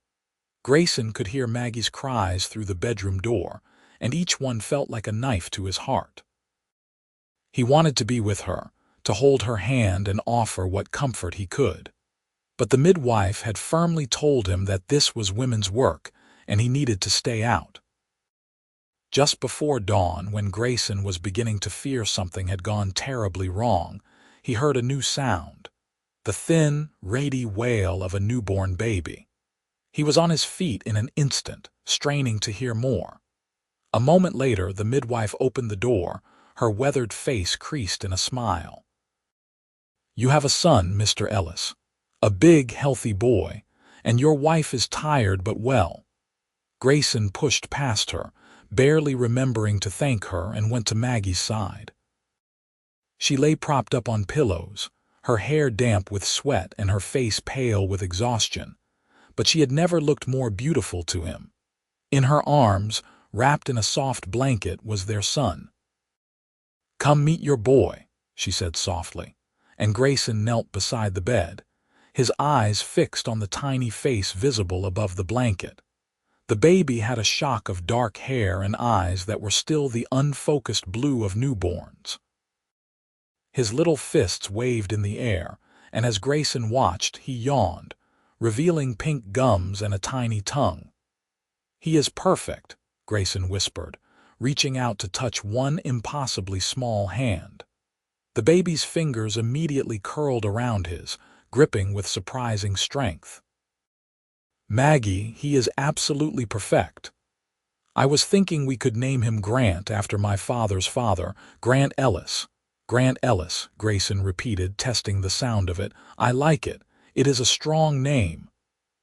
Grayson could hear Maggie's cries through the bedroom door, and each one felt like a knife to his heart. He wanted to be with her, to hold her hand and offer what comfort he could. But the midwife had firmly told him that this was women's work, and he needed to stay out. Just before dawn, when Grayson was beginning to fear something had gone terribly wrong, he heard a new sound, the thin, reedy wail of a newborn baby. He was on his feet in an instant, straining to hear more. A moment later, the midwife opened the door, her weathered face creased in a smile. "You have a son, Mr. Ellis. A big, healthy boy, and your wife is tired but well." Grayson pushed past her, barely remembering to thank her, and went to Maggie's side. She lay propped up on pillows, her hair damp with sweat and her face pale with exhaustion, but she had never looked more beautiful to him. In her arms, wrapped in a soft blanket, was their son. "Come meet your boy," she said softly, and Grayson knelt beside the bed, his eyes fixed on the tiny face visible above the blanket. The baby had a shock of dark hair and eyes that were still the unfocused blue of newborns. His little fists waved in the air, and as Grayson watched, he yawned, revealing pink gums and a tiny tongue. "He is perfect," Grayson whispered, reaching out to touch one impossibly small hand. The baby's fingers immediately curled around his, gripping with surprising strength. "Maggie, he is absolutely perfect. I was thinking we could name him Grant after my father's father, Grant Ellis." "Grant Ellis," Grayson repeated, testing the sound of it. "I like it. It is a strong name.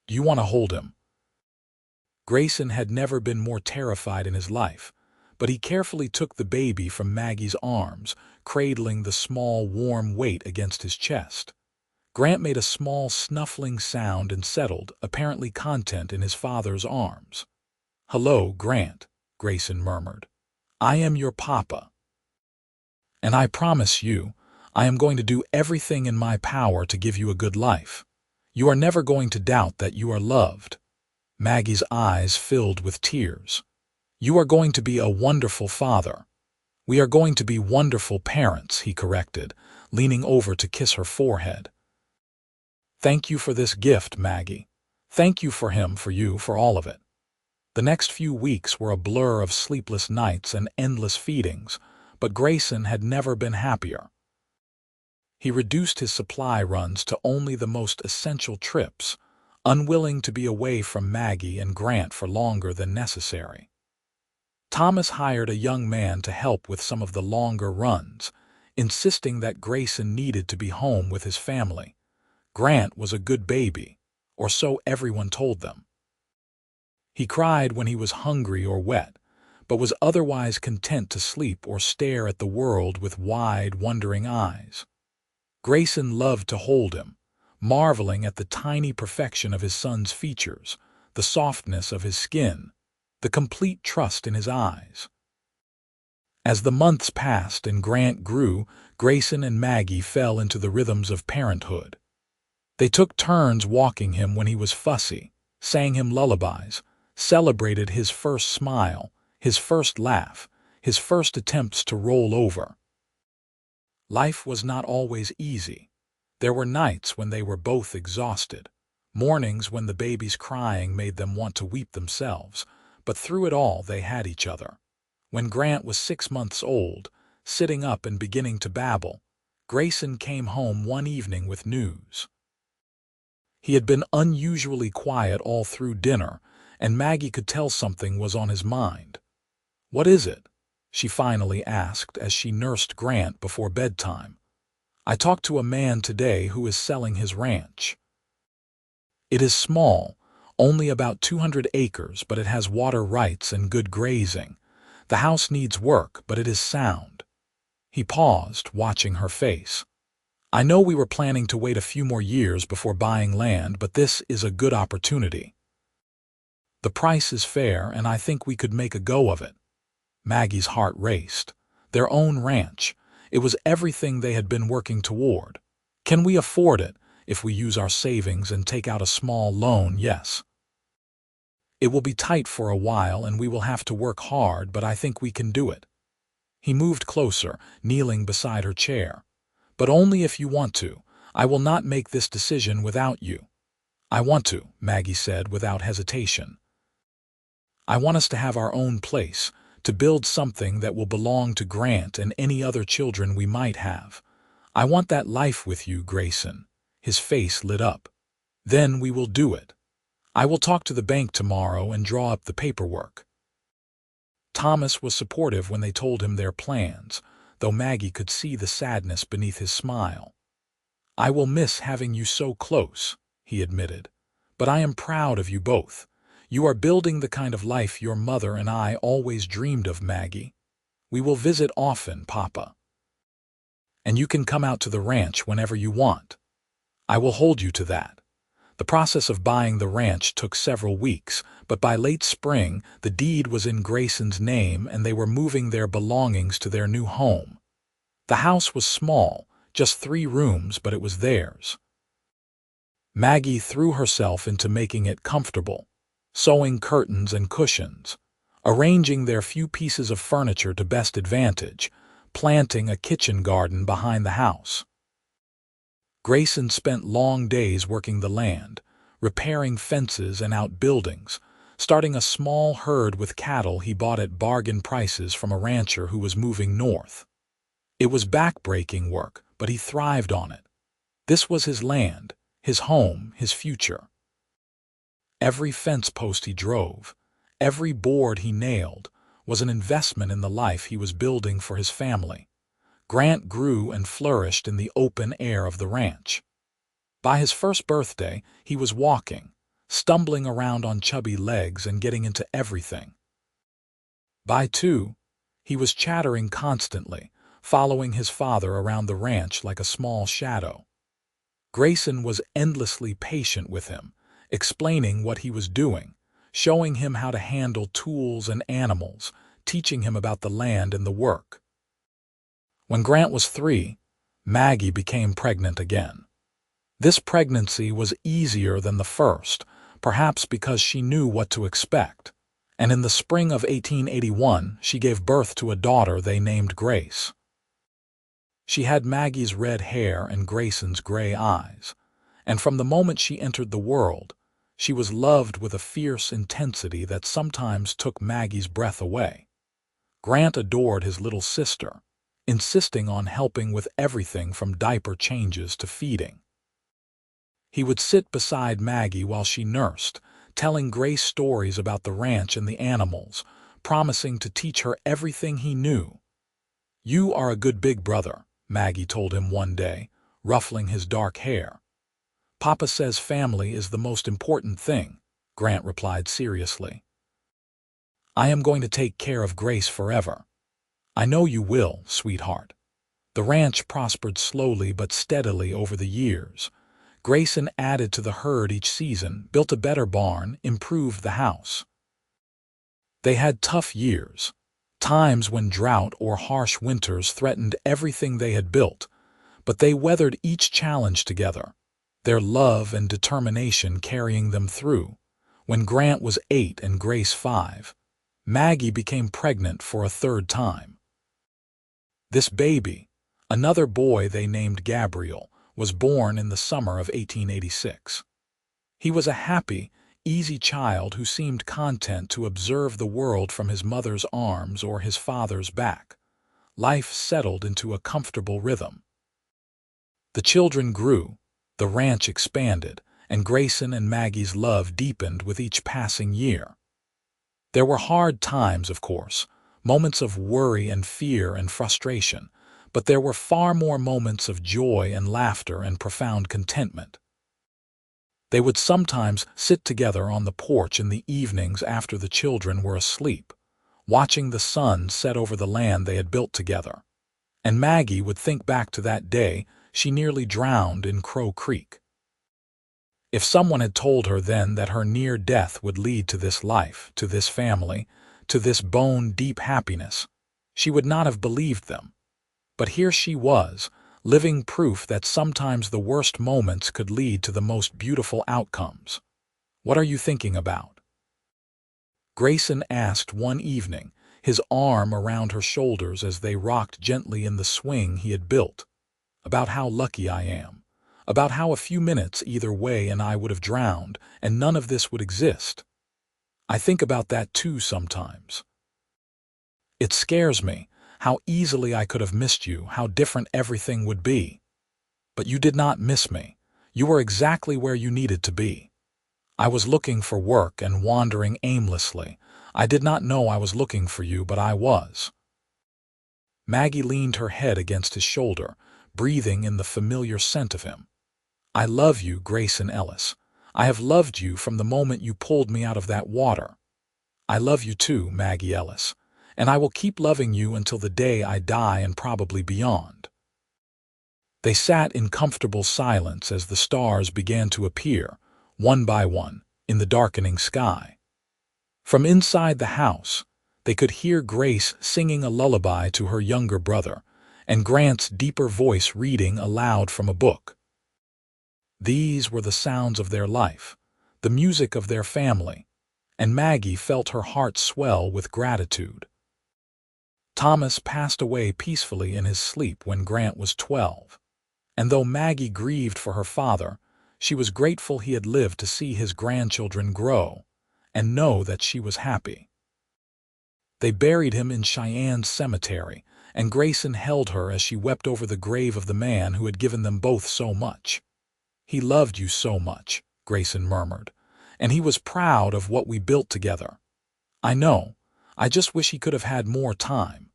Do you want to hold him?" Grayson had never been more terrified in his life, but he carefully took the baby from Maggie's arms, cradling the small, warm weight against his chest. Grant made a small, snuffling sound and settled, apparently content in his father's arms. "Hello, Grant," Grayson murmured. "I am your papa. And I promise you, I am going to do everything in my power to give you a good life. You are never going to doubt that you are loved." Maggie's eyes filled with tears. "You are going to be a wonderful father. We are going to be wonderful parents," he corrected, leaning over to kiss her forehead. "Thank you for this gift, Maggie. Thank you for him, for you, for all of it." The next few weeks were a blur of sleepless nights and endless feedings, but Grayson had never been happier. He reduced his supply runs to only the most essential trips, unwilling to be away from Maggie and Grant for longer than necessary. Thomas hired a young man to help with some of the longer runs, insisting that Grayson needed to be home with his family. Grant was a good baby, or so everyone told them. He cried when he was hungry or wet, but was otherwise content to sleep or stare at the world with wide, wondering eyes. Grayson loved to hold him, marveling at the tiny perfection of his son's features, the softness of his skin, the complete trust in his eyes. As the months passed and Grant grew, Grayson and Maggie fell into the rhythms of parenthood. They took turns walking him when he was fussy, sang him lullabies, celebrated his first smile, his first laugh, his first attempts to roll over. Life was not always easy. There were nights when they were both exhausted, mornings when the baby's crying made them want to weep themselves, but through it all they had each other. When Grant was 6 months old, sitting up and beginning to babble, Grayson came home one evening with news. He had been unusually quiet all through dinner, and Maggie could tell something was on his mind. "What is it?" she finally asked as she nursed Grant before bedtime. "I talked to a man today who is selling his ranch. It is small, only about 200 acres, but it has water rights and good grazing. The house needs work, but it is sound." He paused, watching her face. "I know we were planning to wait a few more years before buying land, but this is a good opportunity. The price is fair, and I think we could make a go of it." Maggie's heart raced. Their own ranch. It was everything they had been working toward. "Can we afford it if we use our savings and take out a small loan?" "Yes. It will be tight for a while and we will have to work hard, but I think we can do it." He moved closer, kneeling beside her chair. "But only if you want to. I will not make this decision without you." "I want to," Maggie said without hesitation. "I want us to have our own place, to build something that will belong to Grant and any other children we might have. I want that life with you, Grayson." His face lit up. "Then we will do it. I will talk to the bank tomorrow and draw up the paperwork." Thomas was supportive when they told him their plans, though Maggie could see the sadness beneath his smile. "I will miss having you so close," he admitted, "but I am proud of you both. You are building the kind of life your mother and I always dreamed of, Maggie. We will visit often, Papa." and you can come out to the ranch whenever you want. I will hold you to that." The process of buying the ranch took several weeks, but by late spring, the deed was in Grayson's name and they were moving their belongings to their new home. The house was small, just 3 rooms, but it was theirs. Maggie threw herself into making it comfortable, sewing curtains and cushions, arranging their few pieces of furniture to best advantage, planting a kitchen garden behind the house. Grayson spent long days working the land, repairing fences and outbuildings, starting a small herd with cattle he bought at bargain prices from a rancher who was moving north. It was back-breaking work, but he thrived on it. This was his land, his home, his future. Every fence post he drove, every board he nailed, was an investment in the life he was building for his family. Grant grew and flourished in the open air of the ranch. By his first birthday, he was walking, stumbling around on chubby legs and getting into everything. By 2, he was chattering constantly, following his father around the ranch like a small shadow. Grayson was endlessly patient with him, explaining what he was doing, showing him how to handle tools and animals, teaching him about the land and the work. When Grant was 3, Maggie became pregnant again. This pregnancy was easier than the first, perhaps because she knew what to expect, and in the spring of 1881 she gave birth to a daughter they named Grace. She had Maggie's red hair and Grayson's gray eyes, and from the moment she entered the world, she was loved with a fierce intensity that sometimes took Maggie's breath away. Grant adored his little sister, insisting on helping with everything from diaper changes to feeding. He would sit beside Maggie while she nursed, telling Grace stories about the ranch and the animals, promising to teach her everything he knew. "You are a good big brother," Maggie told him one day, ruffling his dark hair. "Papa says family is the most important thing," Grant replied seriously. "I am going to take care of Grace forever." "I know you will, sweetheart." The ranch prospered slowly but steadily over the years. Grayson added to the herd each season, built a better barn, improved the house. They had tough years, times when drought or harsh winters threatened everything they had built, but they weathered each challenge together, their love and determination carrying them through. When Grant was 8 and Grace 5, Maggie became pregnant for a 3rd time. This baby, another boy they named Gabriel, was born in the summer of 1886. He was a happy, easy child who seemed content to observe the world from his mother's arms or his father's back. Life settled into a comfortable rhythm. The children grew, the ranch expanded, and Grayson and Maggie's love deepened with each passing year. There were hard times, of course, moments of worry and fear and frustration, but there were far more moments of joy and laughter and profound contentment. They would sometimes sit together on the porch in the evenings after the children were asleep, watching the sun set over the land they had built together. And Maggie would think back to that day she nearly drowned in Crow Creek. If someone had told her then that her near death would lead to this life, to this family, to this bone-deep happiness, she would not have believed them. But here she was, living proof that sometimes the worst moments could lead to the most beautiful outcomes. "What are you thinking about?" Grayson asked one evening, his arm around her shoulders as they rocked gently in the swing he had built. "About how lucky I am. About how a few minutes either way and I would have drowned, and none of this would exist. I think about that too sometimes. It scares me, how easily I could have missed you, how different everything would be. But you did not miss me. You were exactly where you needed to be. I was looking for work and wandering aimlessly. I did not know I was looking for you, but I was." Maggie leaned her head against his shoulder, breathing in the familiar scent of him. "I love you, Grayson Ellis. I have loved you from the moment you pulled me out of that water. I love you too, Maggie Ellis, and I will keep loving you until the day I die and probably beyond." They sat in comfortable silence as the stars began to appear, one by one, in the darkening sky. From inside the house, they could hear Grace singing a lullaby to her younger brother, and Grant's deeper voice reading aloud from a book. These were the sounds of their life, the music of their family, and Maggie felt her heart swell with gratitude. Thomas passed away peacefully in his sleep when Grant was 12, and though Maggie grieved for her father, she was grateful he had lived to see his grandchildren grow and know that she was happy. They buried him in Cheyenne's cemetery, and Grayson held her as she wept over the grave of the man who had given them both so much. "He loved you so much," Grayson murmured, "and he was proud of what we built together. I know. I just wish he could have had more time."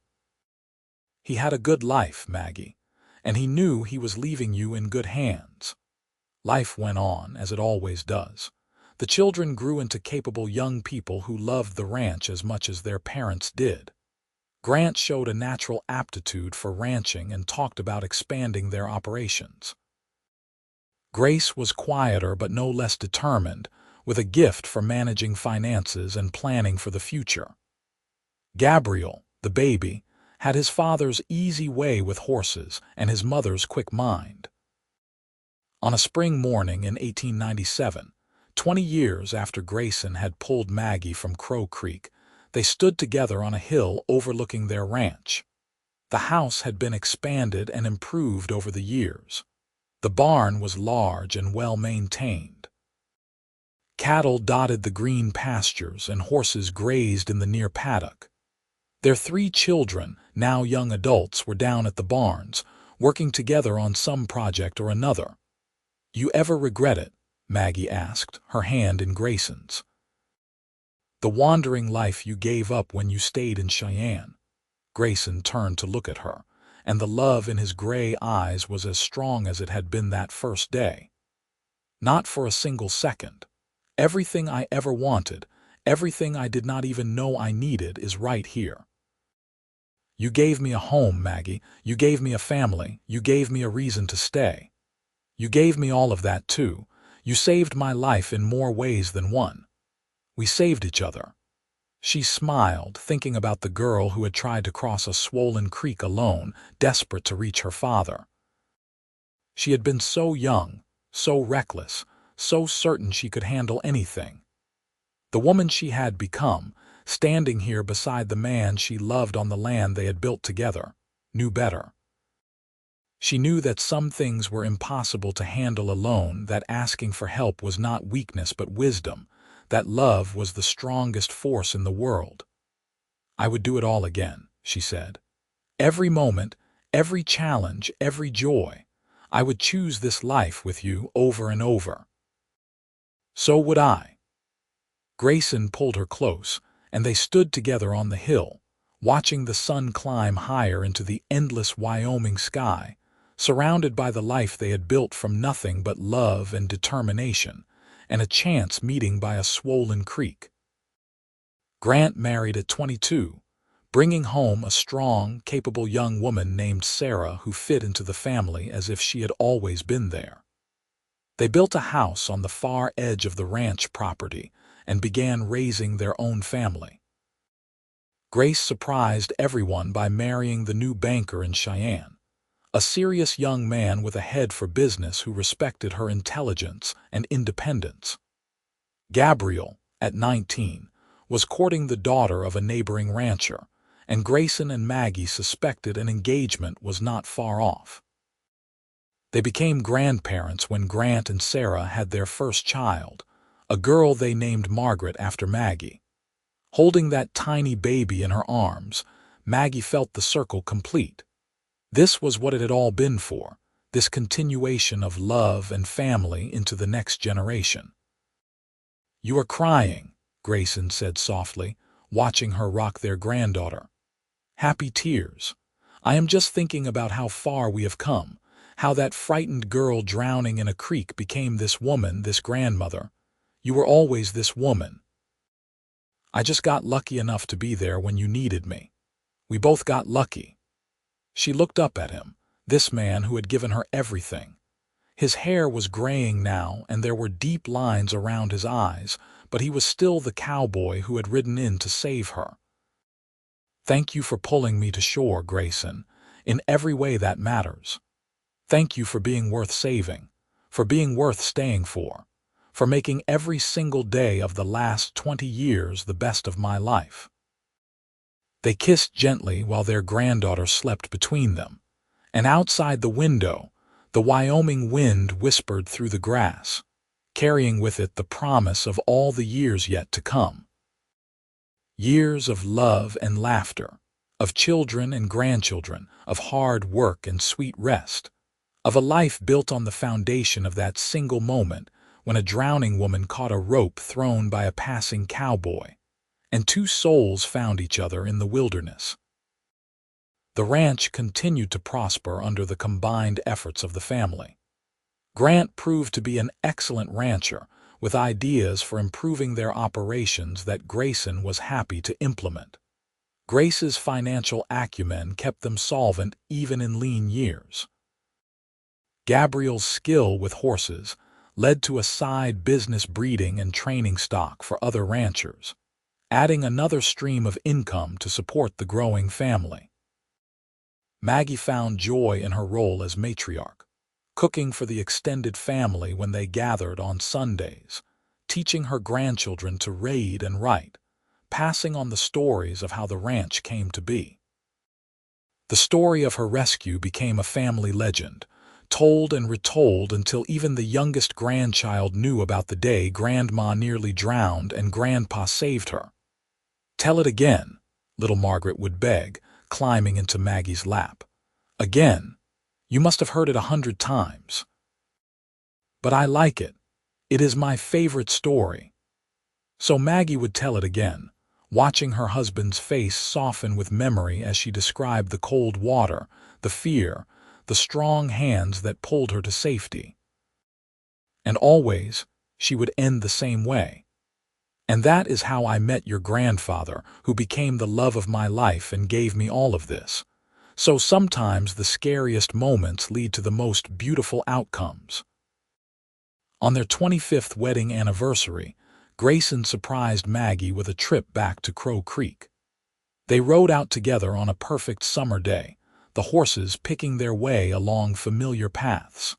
"He had a good life, Maggie, and he knew he was leaving you in good hands." Life went on, as it always does. The children grew into capable young people who loved the ranch as much as their parents did. Grant showed a natural aptitude for ranching and talked about expanding their operations. Grace was quieter but no less determined, with a gift for managing finances and planning for the future. Gabriel, the baby, had his father's easy way with horses and his mother's quick mind. On a spring morning in 1897, 20 years after Grayson had pulled Maggie from Crow Creek, they stood together on a hill overlooking their ranch. The house had been expanded and improved over the years. The barn was large and well-maintained. Cattle dotted the green pastures and horses grazed in the near paddock. Their 3 children, now young adults, were down at the barns, working together on some project or another. "You ever regret it?" Maggie asked, her hand in Grayson's. "The wandering life you gave up when you stayed in Cheyenne." Grayson turned to look at her, and the love in his gray eyes was as strong as it had been that first day. "Not for a single second. Everything I ever wanted, everything I did not even know I needed, is right here. You gave me a home, Maggie. You gave me a family. You gave me a reason to stay. You gave me all of that, too. You saved my life in more ways than one. We saved each other." She smiled, thinking about the girl who had tried to cross a swollen creek alone, desperate to reach her father. She had been so young, so reckless, so certain she could handle anything. The woman she had become, standing here beside the man she loved on the land they had built together, knew better. She knew that some things were impossible to handle alone, that asking for help was not weakness but wisdom, that love was the strongest force in the world. "I would do it all again," she said. "Every moment, every challenge, every joy. I would choose this life with you over and over." "So would I." Grayson pulled her close, and they stood together on the hill, watching the sun climb higher into the endless Wyoming sky, surrounded by the life they had built from nothing but love and determination, and a chance meeting by a swollen creek. Grant married at 22, bringing home a strong, capable young woman named Sarah who fit into the family as if she had always been there. They built a house on the far edge of the ranch property and began raising their own family. Grace surprised everyone by marrying the new banker in Cheyenne, a serious young man with a head for business who respected her intelligence and independence. Gabriel, at 19, was courting the daughter of a neighboring rancher, and Grayson and Maggie suspected an engagement was not far off. They became grandparents when Grant and Sarah had their first child, a girl they named Margaret after Maggie. Holding that tiny baby in her arms, Maggie felt the circle complete. This was what it had all been for, this continuation of love and family into the next generation. "You are crying," Grayson said softly, watching her rock their granddaughter. "Happy tears. I am just thinking about how far we have come, how that frightened girl drowning in a creek became this woman, this grandmother. You were always this woman. I just got lucky enough to be there when you needed me. We both got lucky." She looked up at him, this man who had given her everything. His hair was graying now, and there were deep lines around his eyes, but he was still the cowboy who had ridden in to save her. "Thank you for pulling me to shore, Grayson, in every way that matters. Thank you for being worth saving, for being worth staying for making every single day of the last 20 years the best of my life." They kissed gently while their granddaughter slept between them, and outside the window, the Wyoming wind whispered through the grass, carrying with it the promise of all the years yet to come. Years of love and laughter, of children and grandchildren, of hard work and sweet rest, of a life built on the foundation of that single moment when a drowning woman caught a rope thrown by a passing cowboy, and two souls found each other in the wilderness. The ranch continued to prosper under the combined efforts of the family. Grant proved to be an excellent rancher, with ideas for improving their operations that Grayson was happy to implement. Grace's financial acumen kept them solvent even in lean years. Gabriel's skill with horses led to a side business breeding and training stock for other ranchers, adding another stream of income to support the growing family. Maggie found joy in her role as matriarch, cooking for the extended family when they gathered on Sundays, teaching her grandchildren to read and write, passing on the stories of how the ranch came to be. The story of her rescue became a family legend, told and retold until even the youngest grandchild knew about the day Grandma nearly drowned and Grandpa saved her. "Tell it again," little Margaret would beg, climbing into Maggie's lap. "Again. You must have heard it 100 times." "But I like it. It is my favorite story." So Maggie would tell it again, watching her husband's face soften with memory as she described the cold water, the fear, the strong hands that pulled her to safety. And always, she would end the same way. "And that is how I met your grandfather, who became the love of my life and gave me all of this. So sometimes the scariest moments lead to the most beautiful outcomes." On their 25th wedding anniversary, Grayson surprised Maggie with a trip back to Crow Creek. They rode out together on a perfect summer day, the horses picking their way along familiar paths.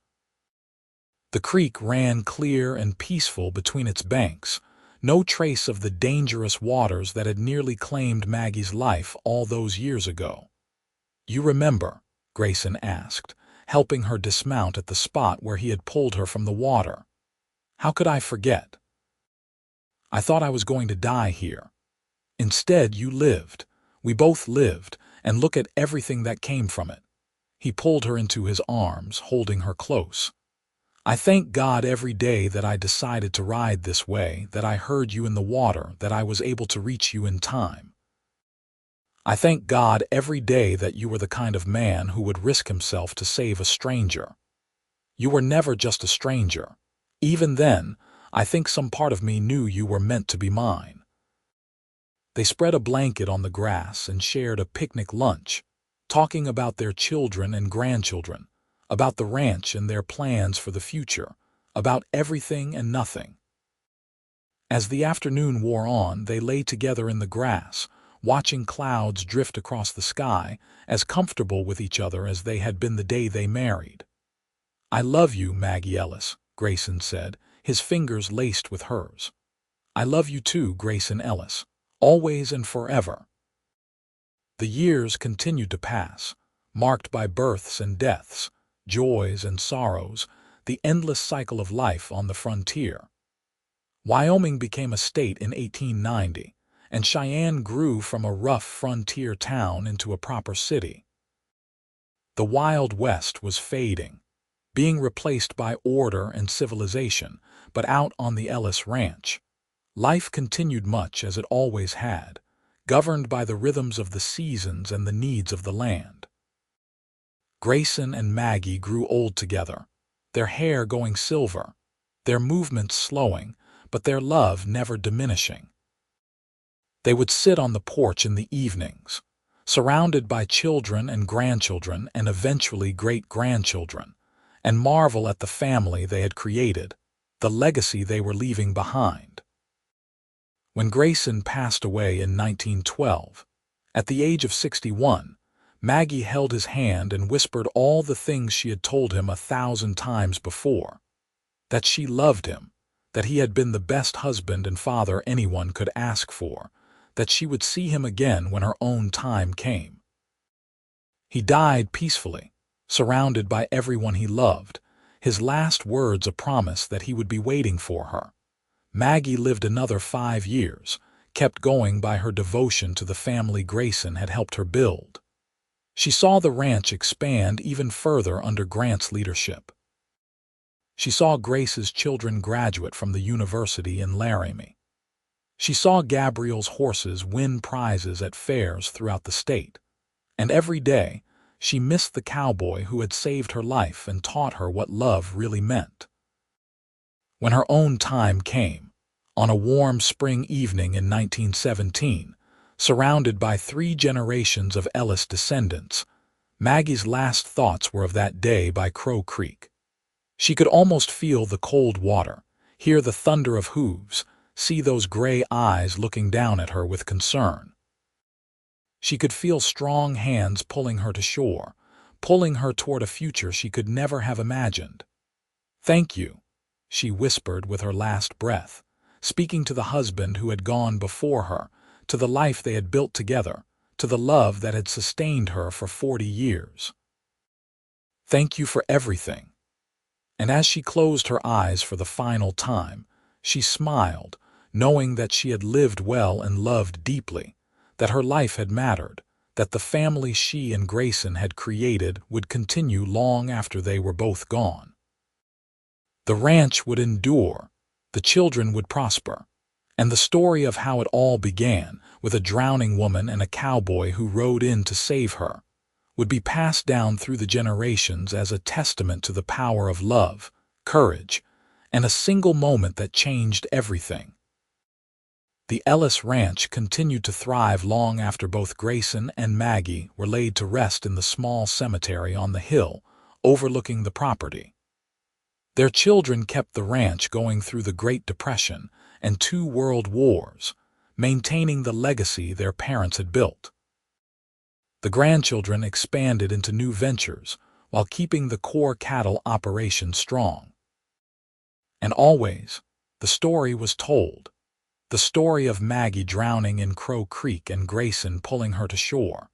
The creek ran clear and peaceful between its banks, no trace of the dangerous waters that had nearly claimed Maggie's life all those years ago. "You remember?" Grayson asked, helping her dismount at the spot where he had pulled her from the water. "How could I forget? I thought I was going to die here. Instead, you lived. We both lived, and look at everything that came from it." He pulled her into his arms, holding her close. "I thank God every day that I decided to ride this way, that I heard you in the water, that I was able to reach you in time. I thank God every day that you were the kind of man who would risk himself to save a stranger. You were never just a stranger. Even then, I think some part of me knew you were meant to be mine." They spread a blanket on the grass and shared a picnic lunch, talking about their children and grandchildren, about the ranch and their plans for the future, about everything and nothing. As the afternoon wore on, they lay together in the grass, watching clouds drift across the sky, as comfortable with each other as they had been the day they married. "I love you, Maggie Ellis," Grayson said, his fingers laced with hers. "I love you too, Grayson Ellis, always and forever." The years continued to pass, marked by births and deaths, joys and sorrows, the endless cycle of life on the frontier. Wyoming became a state in 1890, and Cheyenne grew from a rough frontier town into a proper city. The Wild West was fading, being replaced by order and civilization, but out on the Ellis Ranch, life continued much as it always had, governed by the rhythms of the seasons and the needs of the land. Grayson and Maggie grew old together, their hair going silver, their movements slowing, but their love never diminishing. They would sit on the porch in the evenings, surrounded by children and grandchildren and eventually great-grandchildren, and marvel at the family they had created, the legacy they were leaving behind. When Grayson passed away in 1912, at the age of 61, Maggie held his hand and whispered all the things she had told him 1,000 times before. That she loved him, that he had been the best husband and father anyone could ask for, that she would see him again when her own time came. He died peacefully, surrounded by everyone he loved, his last words a promise that he would be waiting for her. Maggie lived another 5 years, kept going by her devotion to the family Grayson had helped her build. She saw the ranch expand even further under Grant's leadership. She saw Grace's children graduate from the university in Laramie. She saw Gabriel's horses win prizes at fairs throughout the state. And every day, she missed the cowboy who had saved her life and taught her what love really meant. When her own time came, on a warm spring evening in 1917, surrounded by 3 generations of Ellis descendants, Maggie's last thoughts were of that day by Crow Creek. She could almost feel the cold water, hear the thunder of hooves, see those gray eyes looking down at her with concern. She could feel strong hands pulling her to shore, pulling her toward a future she could never have imagined. "Thank you," she whispered with her last breath, speaking to the husband who had gone before her, to the life they had built together, to the love that had sustained her for 40 years. "Thank you for everything." And as she closed her eyes for the final time, she smiled, knowing that she had lived well and loved deeply, that her life had mattered, that the family she and Grayson had created would continue long after they were both gone. The ranch would endure, the children would prosper, and the story of how it all began, with a drowning woman and a cowboy who rode in to save her, would be passed down through the generations as a testament to the power of love, courage, and a single moment that changed everything. The Ellis Ranch continued to thrive long after both Grayson and Maggie were laid to rest in the small cemetery on the hill overlooking the property. Their children kept the ranch going through the Great Depression and 2 world wars, maintaining the legacy their parents had built. The grandchildren expanded into new ventures while keeping the core cattle operation strong. And always, the story was told. The story of Maggie drowning in Crow Creek and Grayson pulling her to shore.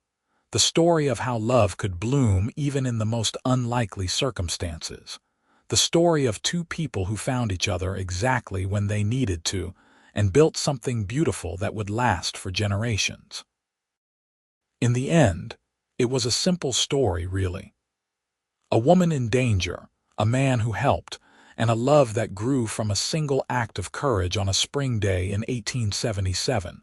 The story of how love could bloom even in the most unlikely circumstances. The story of 2 people who found each other exactly when they needed to and built something beautiful that would last for generations. In the end, it was a simple story, really. A woman in danger, a man who helped, and a love that grew from a single act of courage on a spring day in 1877.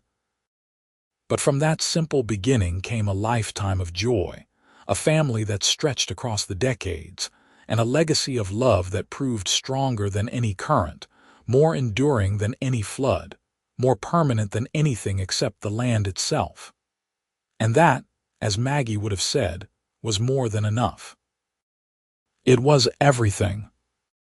But from that simple beginning came a lifetime of joy, a family that stretched across the decades, and a legacy of love that proved stronger than any current, more enduring than any flood, more permanent than anything except the land itself. And that, as Maggie would have said, was more than enough. It was everything.